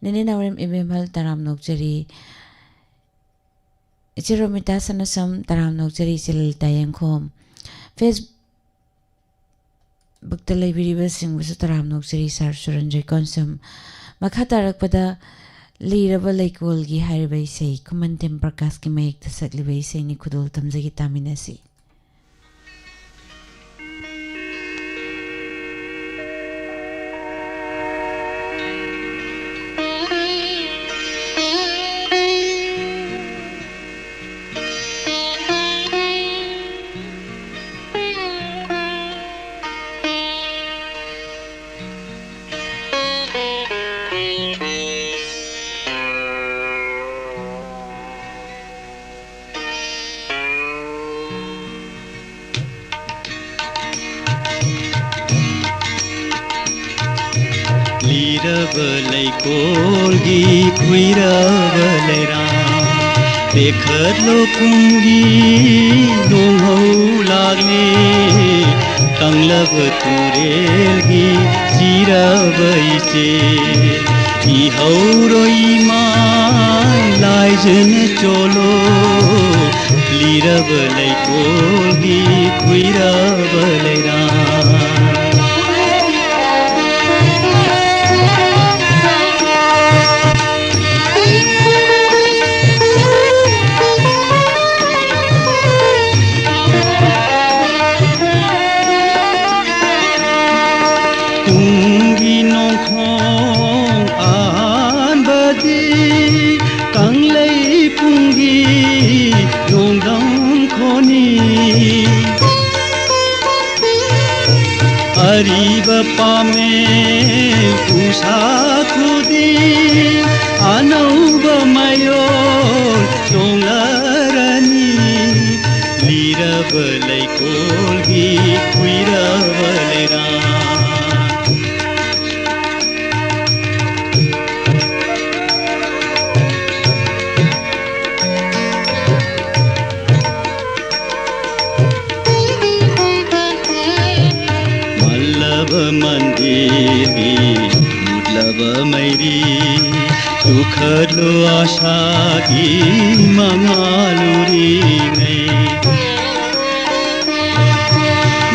[SPEAKER 2] निने नावरम इबेमल तराम नौचरी इचिरोमिता सनसम तराम नौचरी चिलता यंखोम फेसबुक तलेबिरिबा सिंगबसु तराम नौचरी सर सुरंजय कॉन्सम मखा तारकपदा लीरबा लैकोलगी हारिबा इसे कुमंतेम प्रकाश की मयेक तसकलिबा इसे नि खुदोल तमजगी तामिनसी
[SPEAKER 3] लीरबलै कोलगी कुइरबलैरा देखलो कुंगी नोंहौ लाग्ने कंगलब तुरेलगी चिरबैसे इहौरोई माय लाइजन चोलो लीरबलै कोलगी कुइरबलैरा अरीब पामे उषा खुदी अनौब मयो चोंगरनी लीरबलै कोलगी कुइरबलैरा मंदिरी मुतलब मैरी सुखलो आशा की मंगालुरी में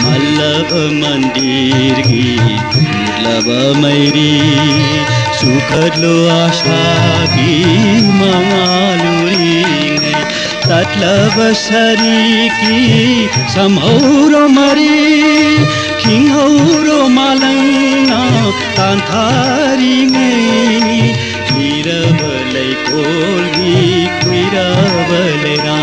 [SPEAKER 3] मल्लब मंदिर की मुतलब मैरी सुखलो आशा की मंगालुरी में ततलब सरी की समौरो मरी खिंगौरो मालंगा कांथारी में लीरबलै कोलगी कुइरबलैरा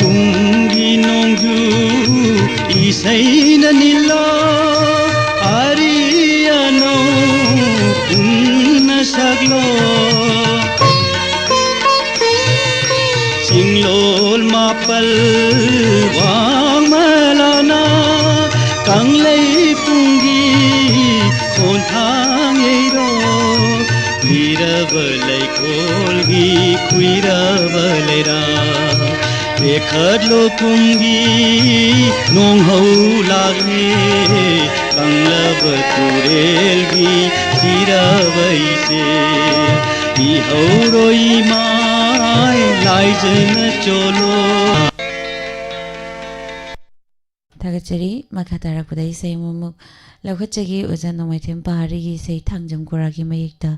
[SPEAKER 3] कुंगी नोंगू इसैन निलो आरियानो उन्न सग्लो सिंगलोल मापल वांगमलाना कांगलै पुंगी कोंथांगैरो लीरबलै कोलगी कुइरबलैरा देखलो पुंगी नोंहौ लाग्ने कंगलब तुरेलगी चिरवैसे इहौरोई माय लाइजन चोलो
[SPEAKER 2] थागतचरी मखा तारकपदा इसै मुमुक लौखटचगी ओजा नोमाइथेम पहाड़ीगी इसै थांजम कोरागी मयेक्ता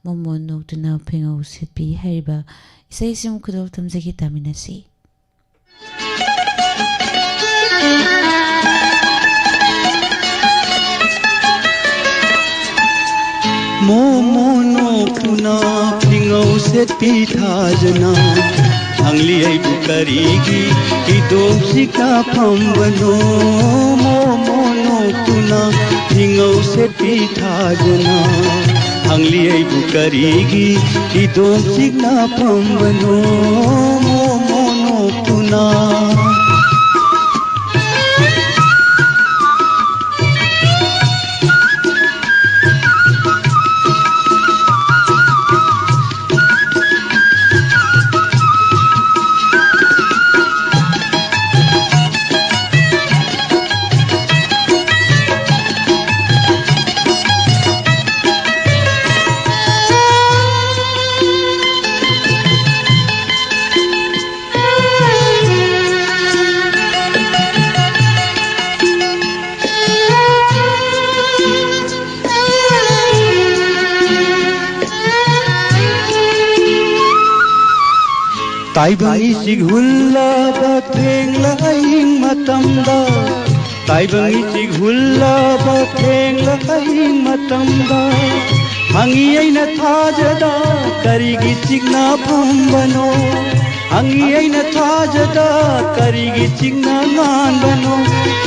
[SPEAKER 2] मोमोन नोक्तुना फिंगौ सिटपी हारिबा इसै सिम खुदौ थमजगी तामिनसी
[SPEAKER 3] मोमोनो कुना फिंगौ सिटपी थाजना अंगली आई बुकरीगी इदोम सिका पंवनो मोमोनो कुना फिंगौ सिटपी थाजना अंगली आई बुकरीगी इदोम सिका पंवनो मोमोनो कुना ताइबंगी सिगहुल्ला बथेंगला अहिंग मतमदा ताइबंगी सिगहुल्ला बथेंगला अहिंग मतमदा हंगी ऐना थाजदा करिगी चिगना फंबनो हंगी ऐना थाजदा करिगी चिगना गान बनो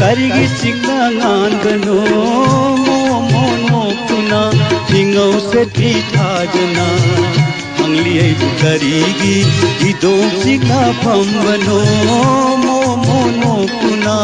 [SPEAKER 3] करिगी चिगना गान बनो मोमोनो कुना फिंगौ से भी थाजना अंगली आई बुकरीगी इदोम सिका पंवनो मोमोनो कुना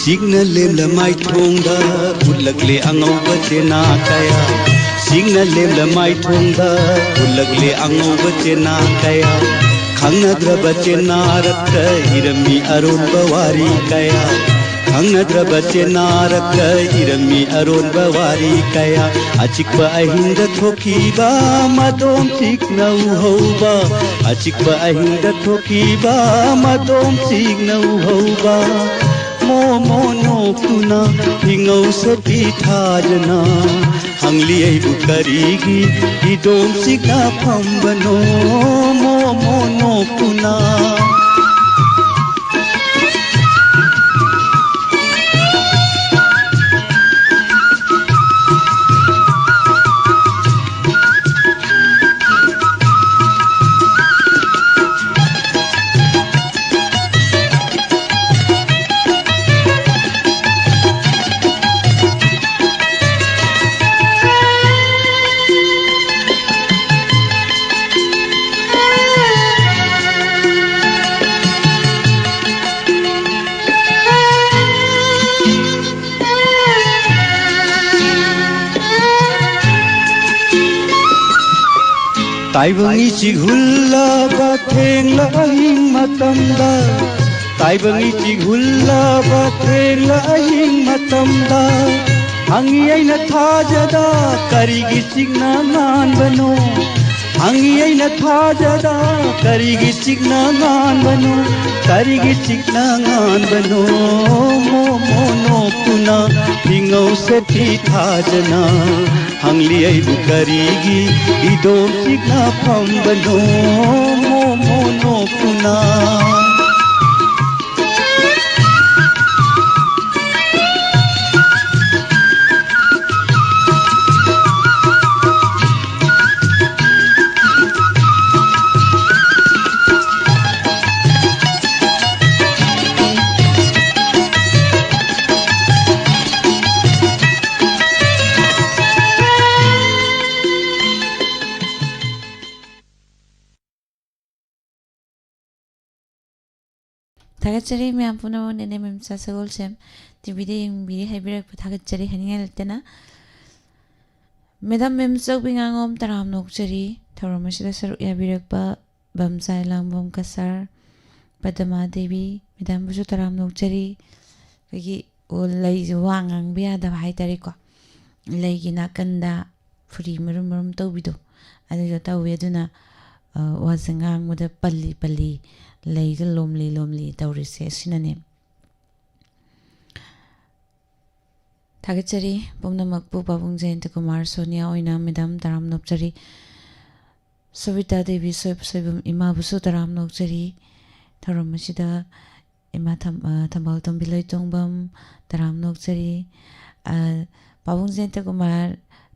[SPEAKER 3] Signal lem mai thongda ulagle angau bachena kaya Signal lem mai thongda ulagle angau bachena kaya Khangadra bachena rakka hirami aron bawari kaya Khangadra bachena rakka hirami aron bawari kaya Achikpa ahinda thokiba madom sikna uhoba Achikpa ahinda thokiba madom sikna uhoba मोमोनो कुना फिंगौ से पीठाजना हंगली आई बुकरीगी इदोम सिका फंबनो मोमोनो कुना ताइबंगी चिगहुल्ला बथेंगला अहिंग मतमदा ताइबंगी चिगहुल्ला बथेंगला अहिंग मतमदा हंगी ऐना थाजदा करिगी चिगना गान बनो हंगी ऐना थाजदा करिगी चिगना गान बनो करिगी चिगना गान बनो मोमोनो कुना फिंगौ से थाजना हंगली आई बुकरीगी इदोम सिका फंबनो मोमोनो कुना
[SPEAKER 2] थागतचरी मैम पुनः नेने मेमसा सगोल सेम टीवी दे यंग हाइबिरक थागतचरी हनिंगे लतेना मैडम मेमसक बिंगांगोम तराम नोकचरी थौरमसिदा सरुक याबिरकपा बमसाय लांगबम कसार पदमा देवी मैडम बुसु तराम नोकचरी कगी ओ लई वांगांग बिया दा हाय तारिको लई गी नाकंदा फ्री मरुम मरुम तौबिदो अदुदा तौवे अदुना वाजंगांग मुदा पल्ली पल्ली लई ग लोमली लोमली तौरिसे सिनाने थागतचरी पुमनमकपु पाबुंग जयंत कुमार सोनिया ओइना मैडम तराम नोकचरी सविता देवी सोयबम इमा बुसु तराम नोकचरी थौरमसिदा इमा थंबाल तोंबिलय तोंबम तराम नोकचरी पाबुंग जयंत कुमार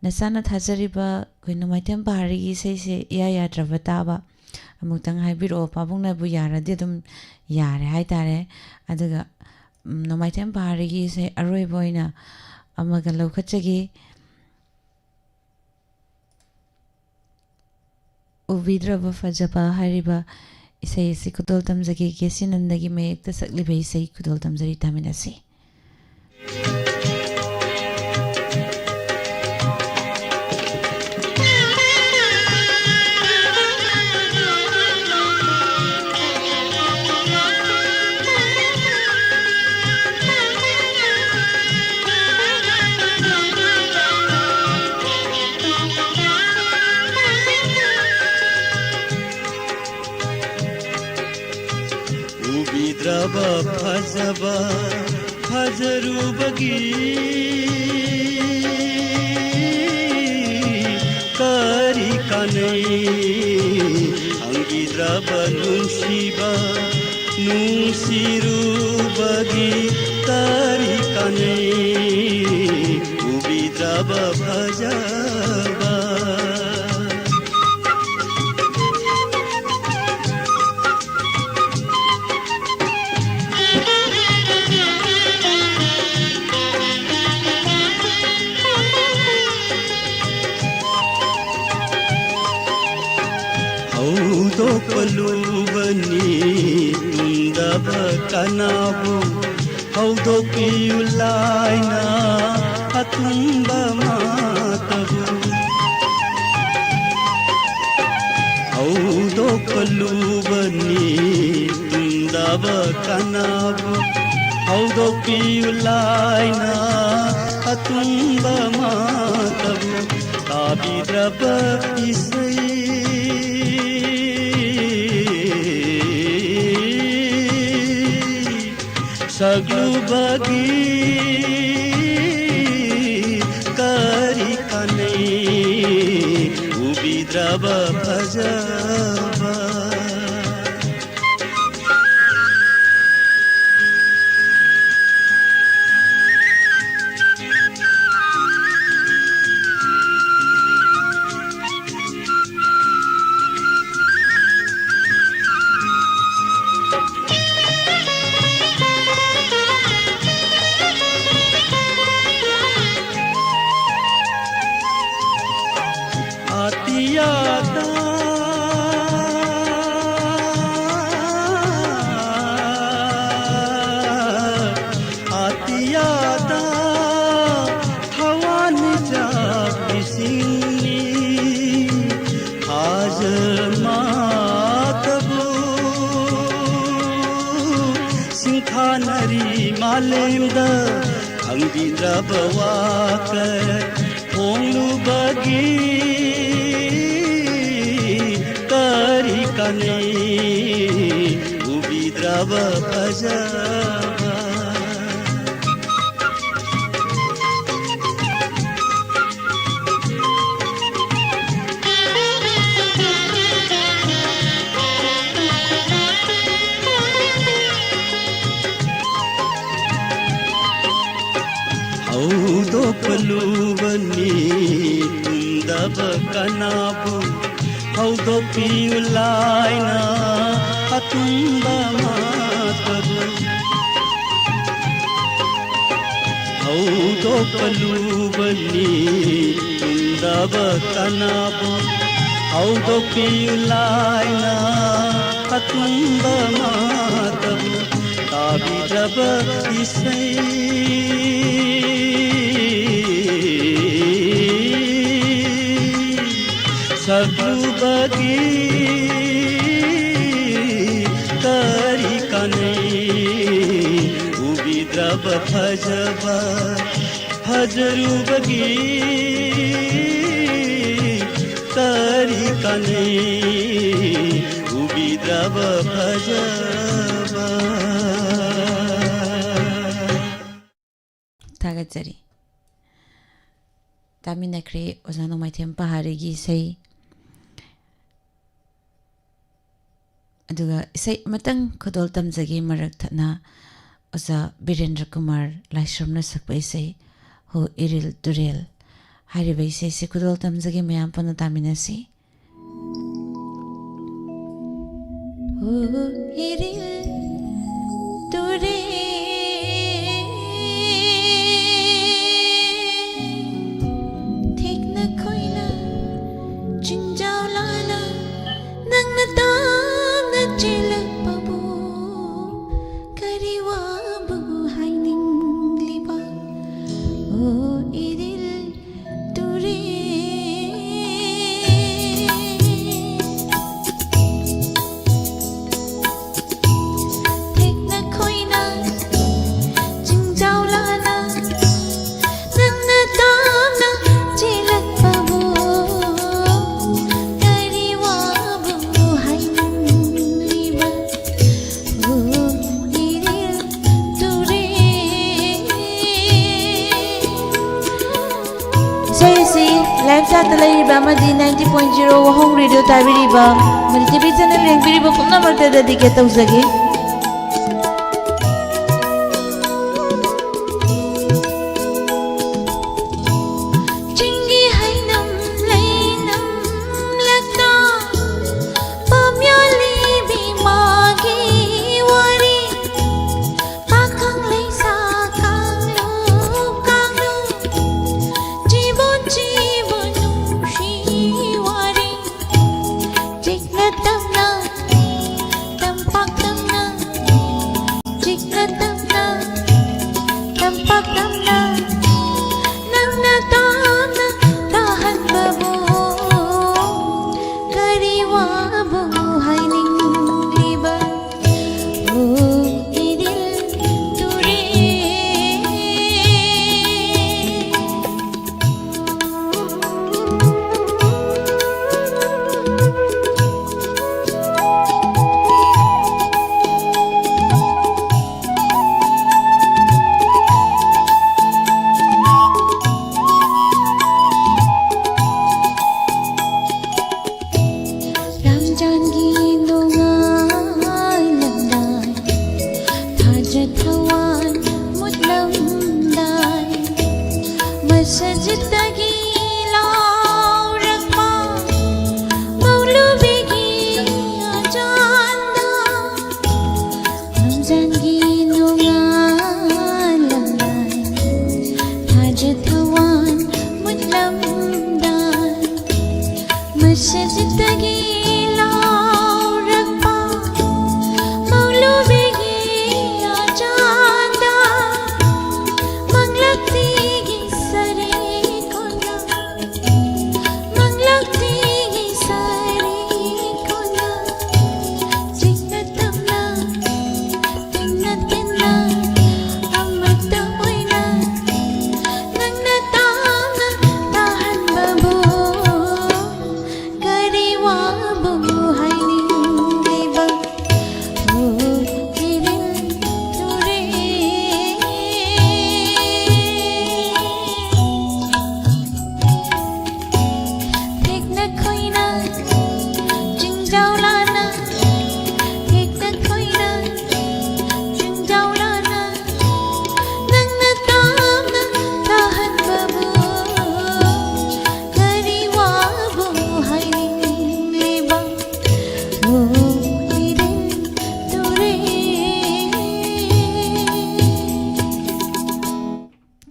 [SPEAKER 2] नसाना थाजरीबा कोइनो माइथम पहाड़ी से या याद्रबा ताबा अमुक्तंग हाइबिरो पाबुंगनाबु यारदि अदुम यारे हाइतारे अदुगा नोमाइथम पहाड़ी से अरोइबा ओइना अमगा लौखचगी उबिद्रबा फजबा हारिबा इसै से कुदोल तमजगी केसिनंदगी मयेक्ता सकलिबा इसै कुदोल तमजरी तामिनासी
[SPEAKER 3] उबिद्रबा फजबा फजरुबगी करी कानै अंगिद्रबा नुंसिबा नुंसिरुबगी करी कानै उबिद्रबा फजबा हौदो पलुबनी तुंदब कनाबु हौदो पियुलाइना अतुंब मातबु हौदो पलुबनी तुंदब कनाबु हौदो पियुलाइना अतुंब मातबु ताबिद्रब इसै सगलु बगी करी कानै उबिद्रबा फजबा आतियादा आतियादा हवान जा किसिनी आज मातबु सिंखानरी मालेमदा अंगिद्रबा वाकर होंगलु बगी करी कानै उबिद्रबा फजबा हौदो पलुबनी तुंदब कनाबु हौदो पियुलाइना अतुंब मातबु हौदो पलुबनी तुंदब कनाबु हौदो पियुलाइना अतुंब मातबु ꯎꯕꯤꯗ꯭ꯔꯕ ꯏꯁꯩ ꯁꯛꯂꯨꯕꯒꯤ ꯀꯔꯤ ꯀꯥꯟꯅꯩ ꯎꯕꯤꯗ꯭ꯔꯕ ꯐꯖꯕ ꯐꯖꯔꯨꯕꯒꯤ करी कने उबिद्रब फजबा
[SPEAKER 2] थागतजरी तामिनख्रे ओजा नोमाइथेम पहाड़ीगी इसै अदुगा इसै मतंग खदोल तमजगी मरक थना ओजा बीरेंद्र कुमार लाइश्रमना सकपा इसै हो इरिल तुरेल हारिबा इसै से खदोल तमजगी मयाम पना तामिनसी हो Iril तुरेल Bamadi 90.0 Wahong Radio Tabiriba Multibi channel Rengbiriba Pumna Marta dedicate tawzagi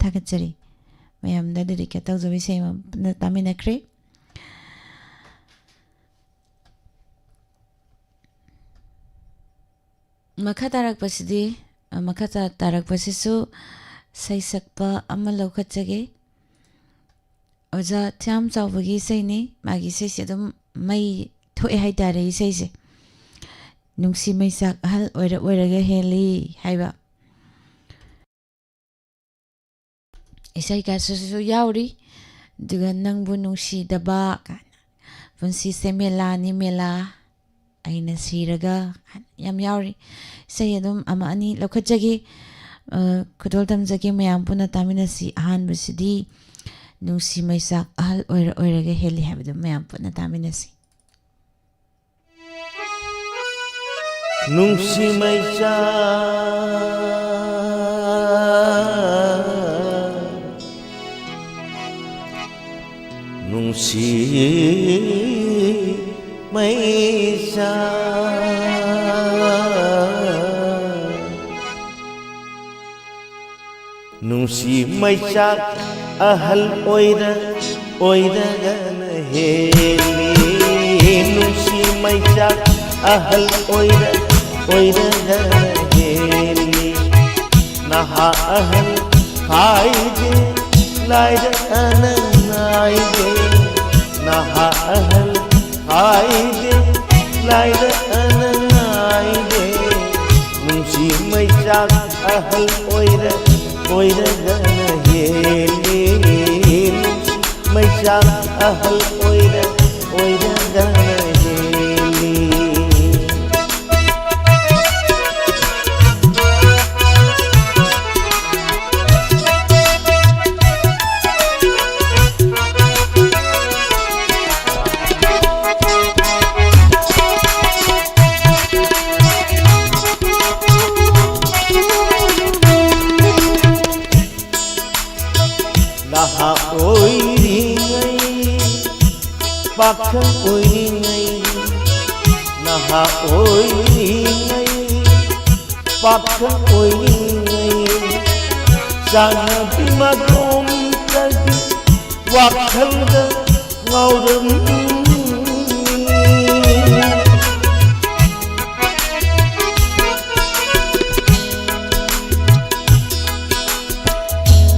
[SPEAKER 2] थागतजरी मैम dedicate tawzabi sema taminakre makha tarak pasidi makata tarak pasisu saisakpa ama lokachage oja tiam chawbagi saini magi saisi adum mai thoe haitare saisi nungsi maisak ahal oiraga heli haiba isai ka su yauri duga nangbu nungsi daba punsi se mela ni mela aina siraga yam yauri sai adum ama ani lokachage kudol tamjage mayam puna taminasi ahan busidi nungsi maisak ahal oiraga heli habidum mayam puna taminasi
[SPEAKER 4] nungsi maisak nungsi maisak ahal oiragana heli nungsi maisak ahal oiragana heli naha ahal haide laida ananaide naha ahal haide laida ananaide nungsi maisak ahal oiragana heli nungsi maisak ahal oiragana heli naha oiringai pakhang oiringai naha oiringai pakhang oiringai sana bimatom tagi wakhalda ngauram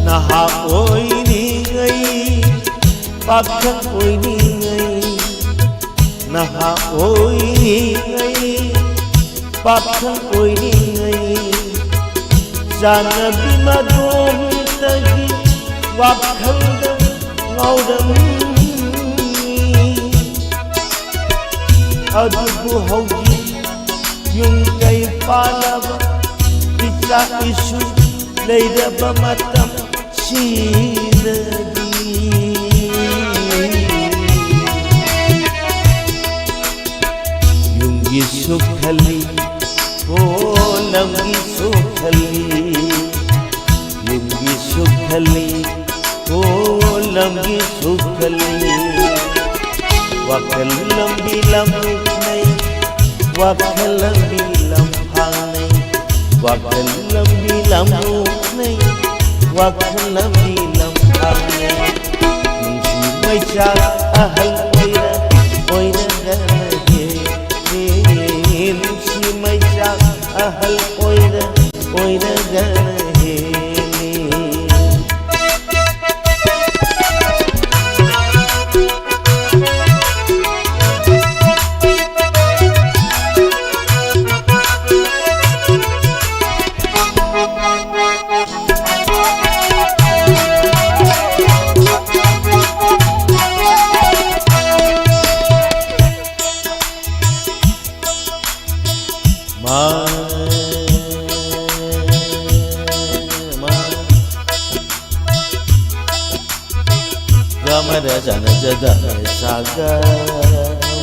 [SPEAKER 4] naha oiringai pakhang oiringai naha oiringai pakhang oiringai sana bimadom tagi wakhalda ngauram adubu hauji yung kay palaba ica isu leidaba matam sinagi yung gisukali lam gisukali yung gisukali lam gisukali wakalam bilam nay wakalam bilam hanay wakalam bilam nay wakalam bilam hanay nungsi maisak ahal oiragana heli nungsi maisak ahal oiragana heli Gamada jana jada saga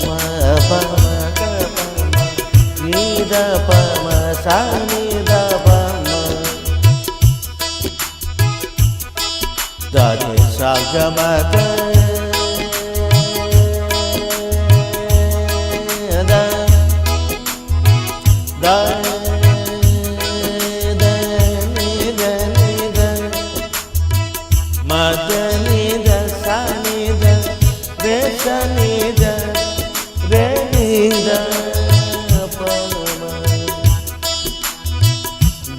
[SPEAKER 4] ma pa ma ga pa ma ni da pa ma sa ni da pa ma da de saga ma da da da ma da ni da sa ni da re sa ni da re ni da pa ma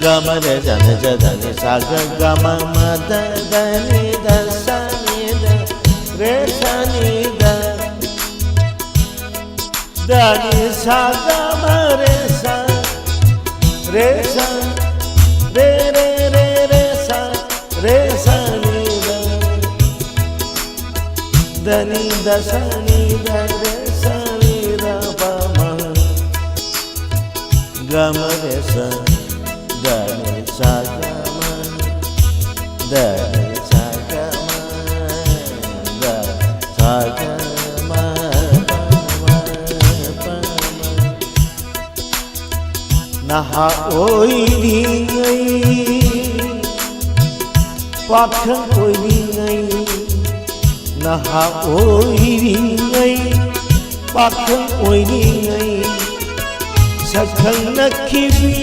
[SPEAKER 4] gama re jani jani sa ga gama ma da ni da sa ni da re sa ni da ni sa gama re sa re sa re re re re sa ni da ni da sa ni da re sa ni da pa ma gama re sa da ni sa gama da ni sa gama da sa gama pa ma naha oi di ngai pakhang oi di ngai naha oi di ngai pakhang oi di ngai sakhang nakhibi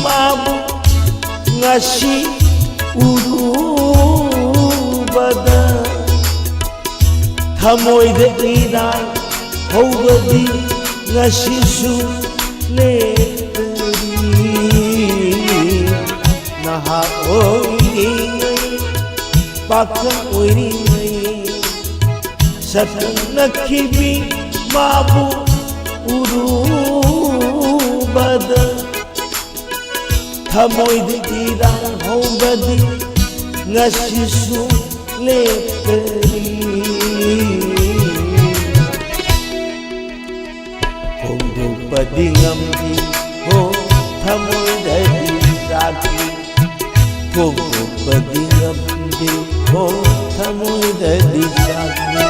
[SPEAKER 4] mabu ngasi urubada thamoi de idai hobadi ngasi su le naha oi ngai pakhang oi ngai sakhang nakhibi mabu urubada thamoi de idai hobadi ngasi su le padingam di ho thamoi dai rati ho padingam di ho thamoi dai rati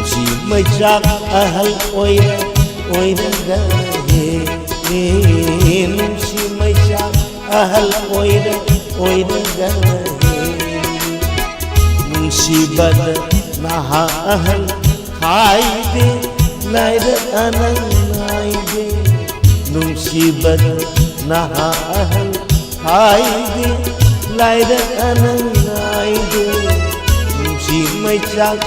[SPEAKER 4] ji mai jak ahal oira ga he ji mai jak ahal oira ga he musibat naha ahal khai de naida anang naide nungsibat naha ahal haide naida anang naide nungsi mai chak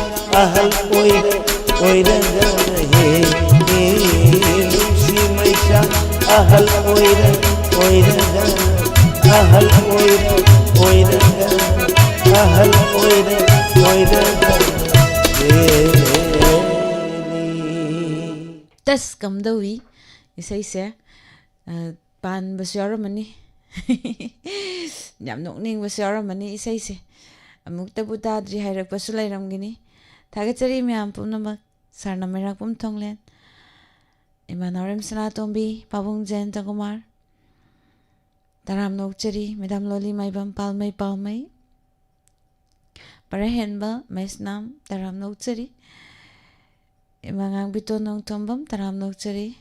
[SPEAKER 4] ahal oida gahe nungsi mai chak ahal oida gahe ahal oida gahe ahal oida gahe
[SPEAKER 2] tas kam dawi isai se pan basyara mani yam nokning basyara mani isai se amuk ta buta dri hairak pasulai ramgini thagachari myam pumna sarna merak pum thonglen imanarem sana tombi pabung jen takumar taram nokchari medam loli maibam palmai parahenba maisnam taram nokchari imangang bito nong tombam taram nokchari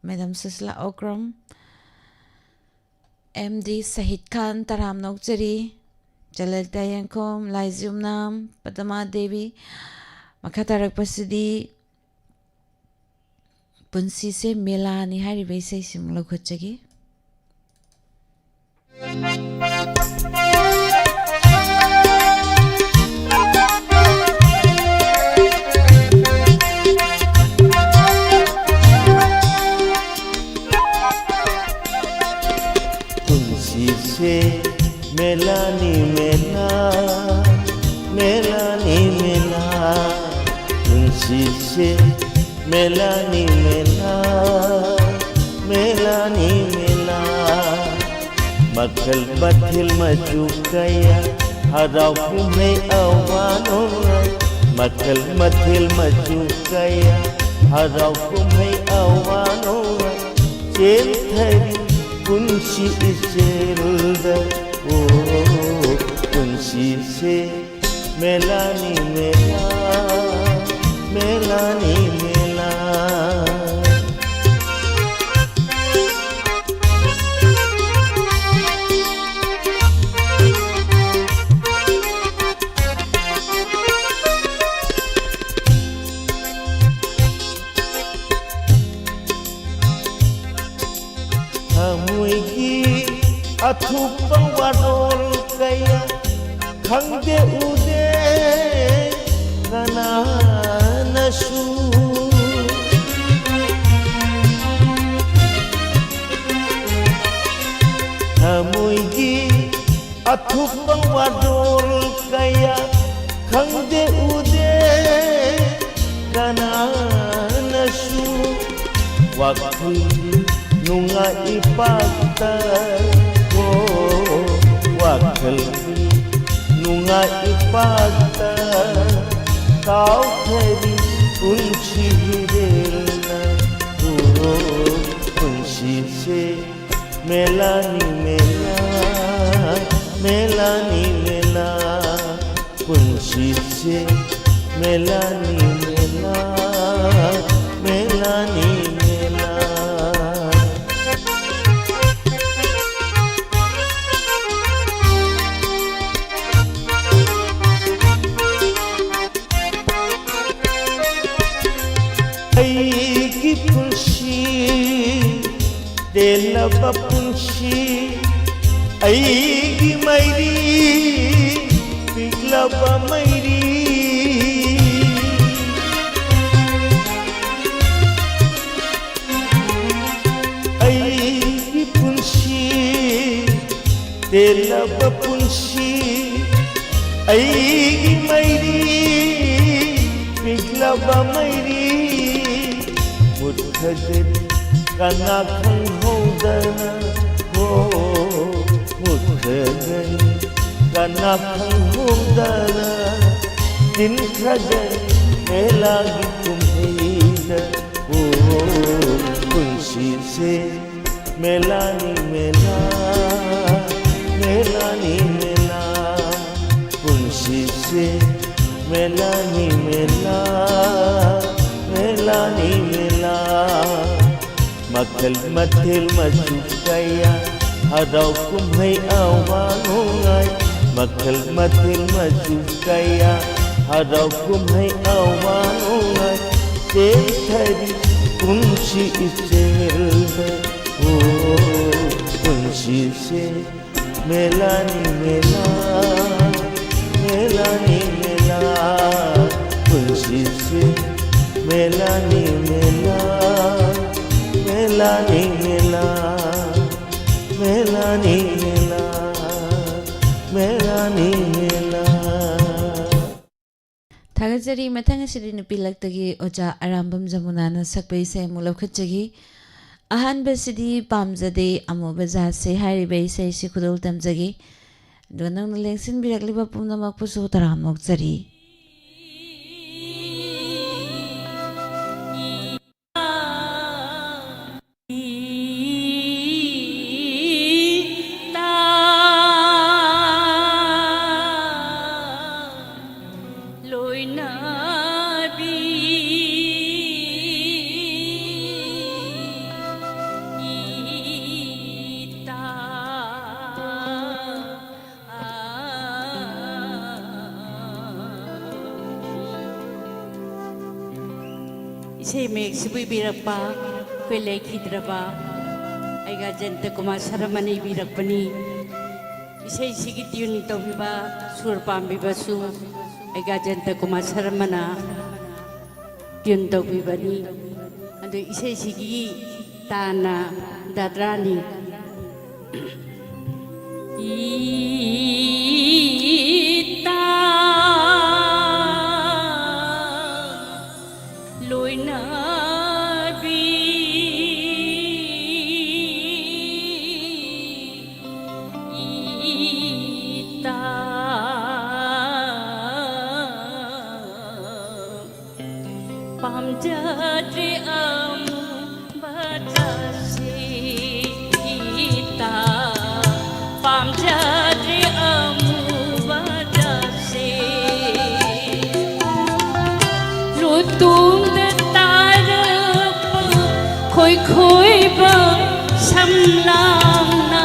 [SPEAKER 2] Madam Susla Okram MD Sahid Khan taram nokchari Jalal Tayankom Laizum Nam Padama Devi Makatarak Pasidi Punsi se Melani Hari Baisai Simula Kochagi
[SPEAKER 4] से Melanie मेला Melanie मेला तुलसी से Melanie मेला Melanie मेला मखल बथिल मचुकया हराव कुम्हे अवानो मखल मथिल मचुकया हराव कुम्हे अवानो चेल थरी kunci iselda oh kunci se melani mela melani mela Athupa warol kaya khangde ude kana nasu ꯑꯊꯨꯞꯄ ꯋꯥꯗꯣꯜ ꯀꯌꯥ ꯈꯪꯗꯦ ꯎꯗꯦ ꯀꯅꯥꯅꯁꯨ ꯋꯥꯈꯜꯒꯤ ꯅꯨꯡꯉꯥꯏ ꯏꯄꯥꯛꯇ ꯋꯥꯈꯜꯒꯤ ꯅꯨꯡꯉꯥꯏ ꯏꯄꯥꯛꯇ ꯀꯥꯎꯈ꯭ꯔꯗꯤ ꯄꯨꯟꯁꯤꯔꯦꯜꯅ ꯄꯨꯟꯁꯤꯁꯦ ꯃꯦꯂꯥꯅꯤ ꯃꯦꯂꯥ ꯃꯦꯂꯥꯅꯤ ꯃꯦꯂꯥ पुंशीचे मेलानी मेला मेलानी मेला की पुंशी देलबा पुंशी की मैरी पिघलबा मैरी की पुंशी देलबा पुंशी की मैरी पिघलबा मैरी मुठगरी कना खंगहोदना हो मुठगरी कना खंगहोदना दिन खगरी मेलागी तुम्हें हो खुशी से मेलानी मेला मेलानी मेला खुशी से मेलानी मेला मेलानी मेला मखल मथिल मचुकया हराव कुम्है आवानोंगाय मखल मथिल मचुकया हराव कुम्है आवानोंगाय तेल थरी कुंशी इचेल हो कुंशी से मेलानी मेला मेलानी मेला कुंशी से मेलानी मेला मेलानी मेला मेलानी मेला मेलानी मेला
[SPEAKER 2] थागजरी मथंग सिरि नुपी लक्तगी ओजा आरामबम जमुनाना सकपै से मुलखचगी अहान बसिदी पामजदे अमोबजा से हारिबे से सिखुदल तमजगी दोनंग लेंसिन बिरकलिबा पुनमक पुसु तराम नोकजरी
[SPEAKER 5] इसे मेघ सिबुई बिरकपा कोई लेखिद्रबा आइगा जंत कुमार शर्मनी बिरकपनी इसे सिगी ट्यून तौबिबा सुर पाम्बिबसु आइगा जंत कुमार शर्मना ट्यून तौबिबनी अदु इसे सिगी ताना दाद्रानी
[SPEAKER 6] Pamjadri amu batasi ita Pamjadri amu batasi Lutung tarap khoi khoi ba samlang na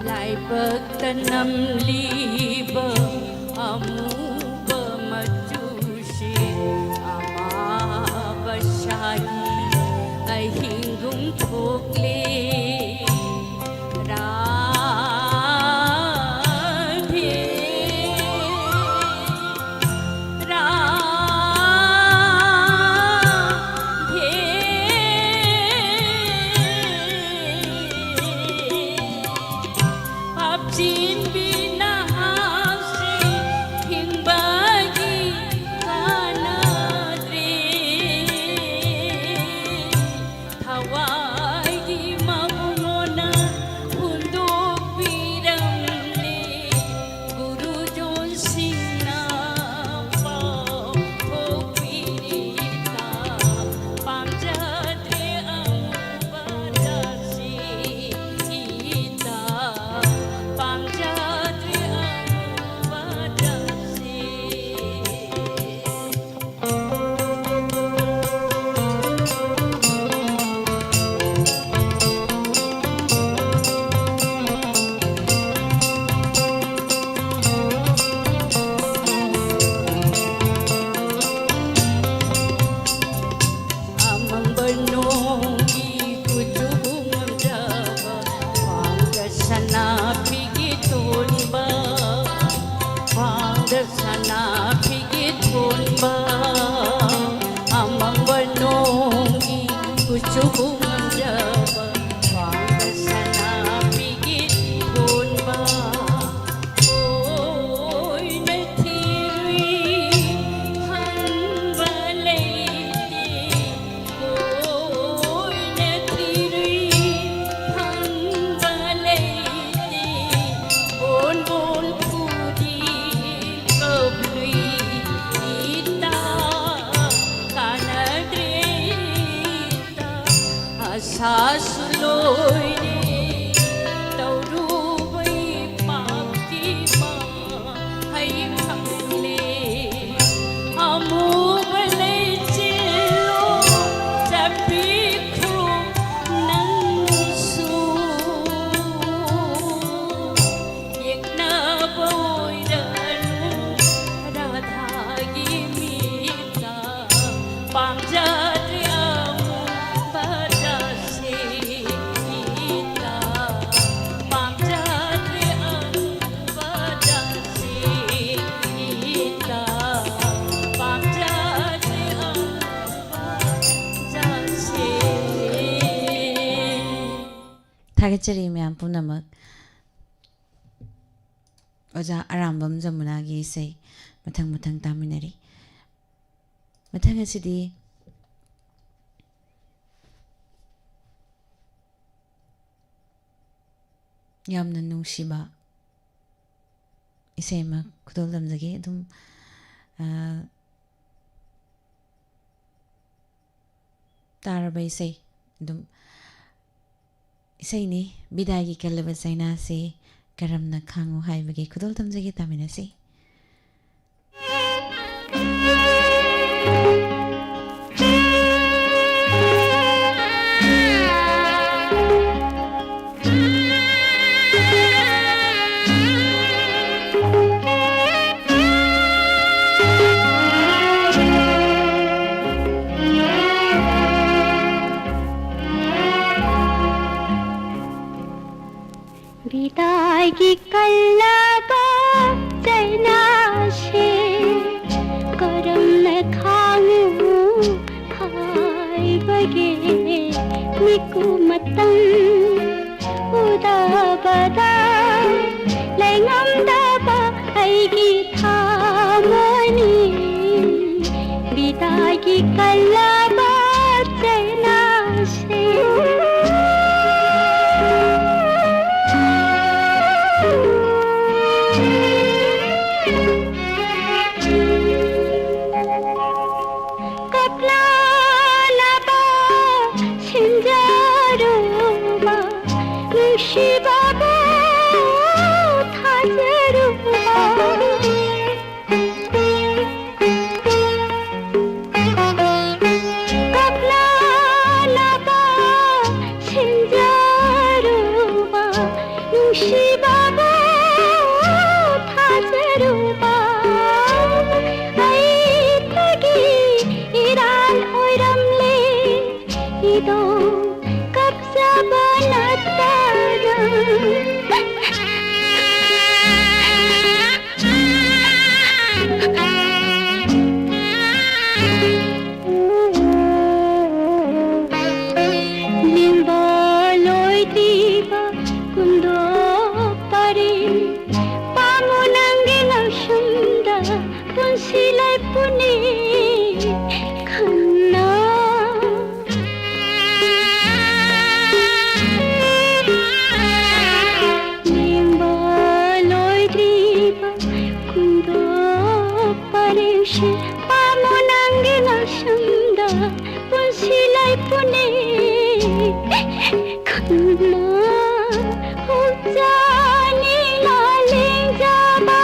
[SPEAKER 5] ꯂꯥꯏꯕꯛꯇ ꯅꯝꯂꯤꯕ ꯑꯃꯨꯕ ꯃꯆꯨꯁꯤ ꯑꯃꯥꯕ Shahi ꯑꯍꯤꯡꯒꯨꯝ ꯊꯣꯛꯂꯦ Radhe Papjin binahasi hingbagi kanadre Thawai gi mamona hundok piramle Guru Jon Singna papirita pamjadre amubadasi ita pamjadre amubadasi amang banongi kujubung amjaba Pangasana pigiton ba Pangasana pigiton ba amang banongi kujubung amjaba Pangasana pigiton ba Ôi nathiri hanbalaiti Ôi nathiri hanbalaiti Bon bon pudi kablui ita kanadrita asasuloy ni taurubai papki ma hay phamle amubale chilo chapikhu nansu yekna boiranu radha gi mita pamjadre amubadasi ita pamjadre amubadasi ita pamjadre amubadasi
[SPEAKER 2] थागेचरी मैम पुनमक ओजा आरामबम जमुनागी इसे मथंग मथंग तामिनरी मथंग असिदी यामना नुंगशिबा इसेमा खुदोल लमजगे अदुम तारबा इसे अदुम इसेनी बिदागी कलबा सैना से करमना खांगो हाइबगे खुदोल तमजगे तामिनसी
[SPEAKER 7] विदाई कल्लबा चैना से करम न खांगू खाई बगे मिकु मतंग उदाबदा लेंगम दाबा ऐगी थामनी विदाई कल्लबा चैना से बाबा थाजरुबा आई तगी इरान ओइरमले इदो कब्जा बनतारा silai pune khanna nimba loi driba kundo pareshi pamonange nashanda pun silai pune khanna hujani laling jaba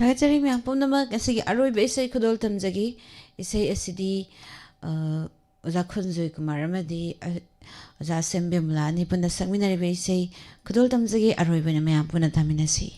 [SPEAKER 2] Thagachari myang pumnamak asigi aroiba isai khudol tamjagi isai asidi oza khunjoi kumar amadi oza sembemla ni puna sakminariba isai khudol tamjagi aroiba na myang puna taminasi.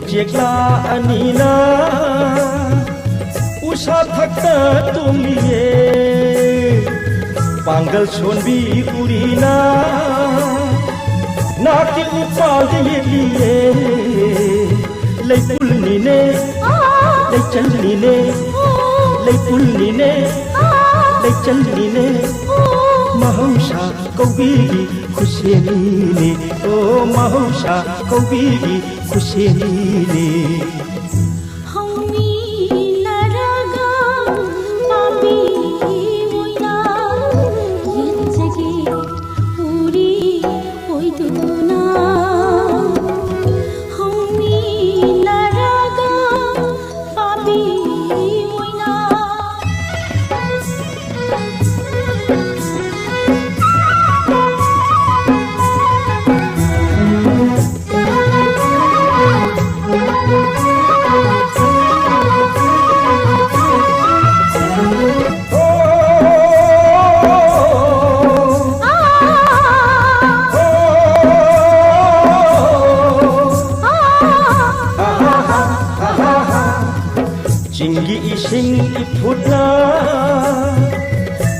[SPEAKER 3] उजेक्ला अनीना Usha थकता तुमिए पांगल सोनबी उरीना नाकी उपाल ये लई पुलनी ने लई चलनी ने लई पुलनी ने लई चलनी ने mahusha kobigi khusheni o mahusha kobigi khusheni
[SPEAKER 7] hongni naraga papi moina yenjagi puri oiduna hongni naraga papi moina
[SPEAKER 3] Jinggi ising iputna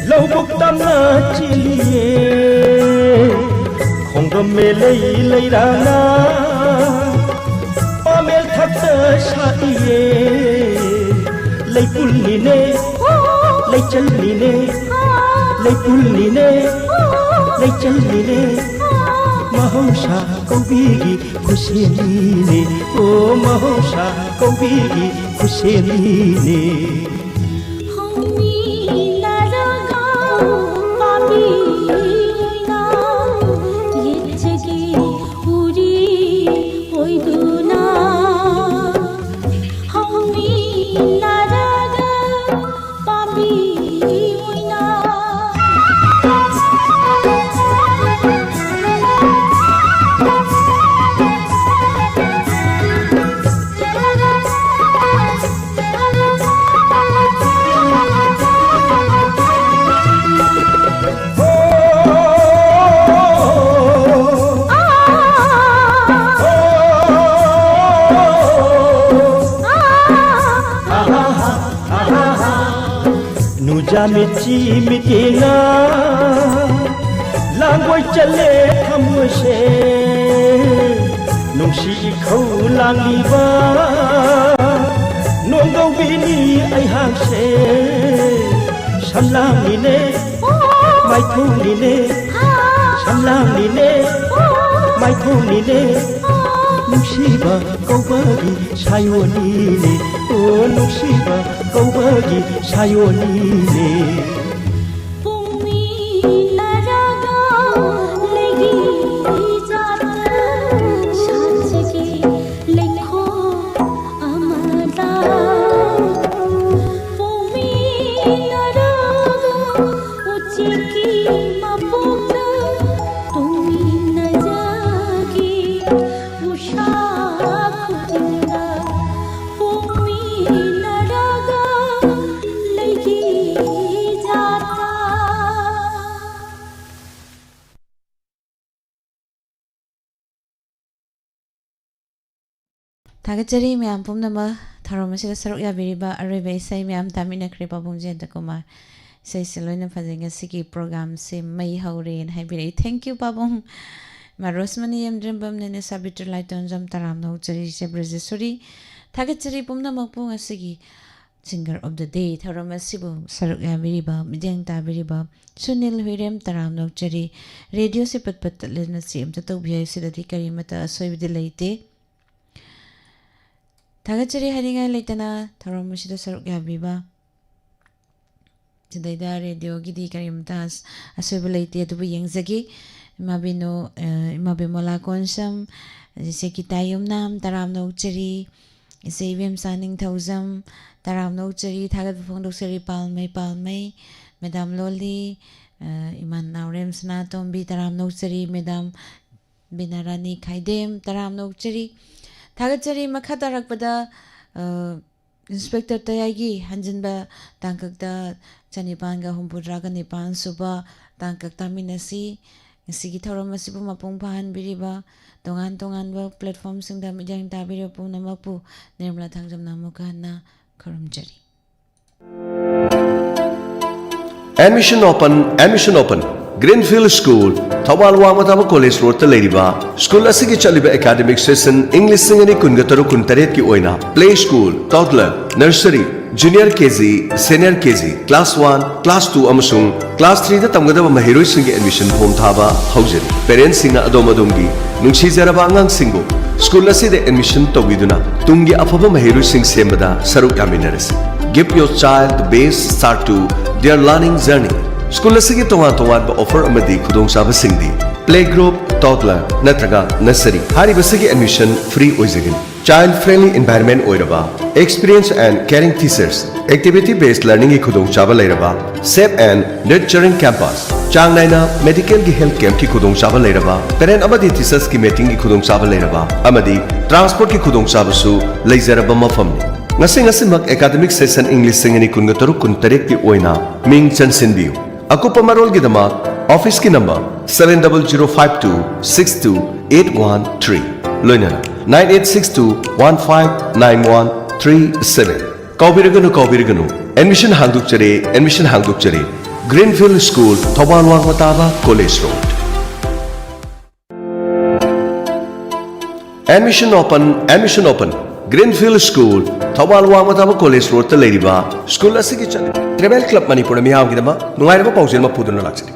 [SPEAKER 3] Laubuk tamna chiliye Khongam me lay rana Pamel thakta shaiye Lay pulni ne Lay chalni ne Lay pulni ne Lay chalni ne Mahusha kobigi khusheni oh mahusha kobigi khusheni
[SPEAKER 7] hongni naraga papi moina yenjagi puri oiduna hongni naraga papi moina
[SPEAKER 3] Nuja michi mitina Langway chale thamwashe Nungshi khau langi ba Nongau bini ai hangshe Shamlang ni ne Mai thu ni ne Shamlang ni ne Mai thu ni ne Nungsiba kau bagi sayoni ne Oh nungsiba kau bagi sayoni ne
[SPEAKER 7] pumi naraga legi jata sajgi lekho amada pumi naraga uchiki mapukta tumi na jagi usha khudinda pumi naraga legi jata
[SPEAKER 2] Tagachari myam pumnama tharomasida saruk yabiriba arebe isai myam tamina kripa bungje dakuma sai siloina fajenga siki program se mai hauren haibiri thank you babung marosmani yamdrimbam nene sabitr laiton jam taram no chari se brazesuri Tagachari pumnama punga siki singer of the day tharamasibu saruk yabiriba mideng tabiriba Sunil Hirem taram no chari radio se patpat lena sim ta tobiyai sidati karimata asoibidi leite Tagachari haringa leitana tharomasida saruk yabiba Sidaida radio gidi karimtas asoibu leite adubu yengzagi imabino imabimola konsam jise kitayum nam taram no chari isevim saning thausam taram no chari thagat phongdok sari palmai madam loli iman naurem sna tombi taram no chari madam binarani khaidem taram no chari Tagachari makatarakpada inspector tayagi hanjinba tangkakta chanipanga humpudraga nipan suba tangkak taminasi ꯉꯁꯤꯒꯤ ꯊꯧꯔꯝ ꯑꯁꯤꯕꯨ ꯃꯄꯨꯡ ꯐꯥꯍꯟꯕꯤꯔꯤꯕ ꯇꯣꯉꯥꯟ ꯇꯣꯉꯥꯟꯕ ꯄ꯭ꯂꯦꯠꯐꯣꯔꯝꯁꯤꯡꯗ ꯃꯤꯠꯌꯦꯡ ꯇꯥꯕꯤꯔꯤꯕ ꯄꯨꯝꯅꯃꯛꯄꯨ ꯅꯤꯔꯃꯂꯥ ꯊꯥꯡꯖꯝꯅ ꯑꯃꯨꯛꯀ ꯍꯟꯅ ꯈꯨꯔꯨꯝꯖꯔꯤ.
[SPEAKER 8] Admission open. Greenfield School, Thawal Wamataba College Road ta leiriba. School asigi chaliba academic session English singani kungataru kuntaret ki oina. Play school, toddler, nursery, junior KG, senior KG, class 1, class 2 amasung class 3 da tamgadaba mahiroi singi admission form thaba haujari. Parents singa adomadongi nungsi jaraba angang singbo school aside admission tawiduna tungi afaba mahiroi sing sembada saruk yaminarasi. Give your child the best start to their learning journey. School asigi tongan offer amadi khudong saba singdi playgroup, toddler, natraga nursery haribasigi admission free oizagin. Child friendly environment oiraba, experienced and caring teachers, activity based learning ki khudong chaba lairaba, safe and nurturing campus, chang naina medical ki health camp ki khudong chaba lairaba, parent amadi teachers ki meeting ki khudong chaba lairaba, amadi transport ki khudong chaba su leizaraba mafamni. Ngasi academic session English singani kungataruk kuntarek ki oina ming chansinbiu. Akupa marol ki dama office ki number 70052628113 loinana 9862159137 Kaubiraganu admission hangdukchare Greenfield School Thawal Wamataba College Road. Admission open. Greenfield School, Thawal Wamataba College Road ta leiriba. School asigi chali. Travel Club Manipur miyam gidama nungairaba paujel ma puduna laksari.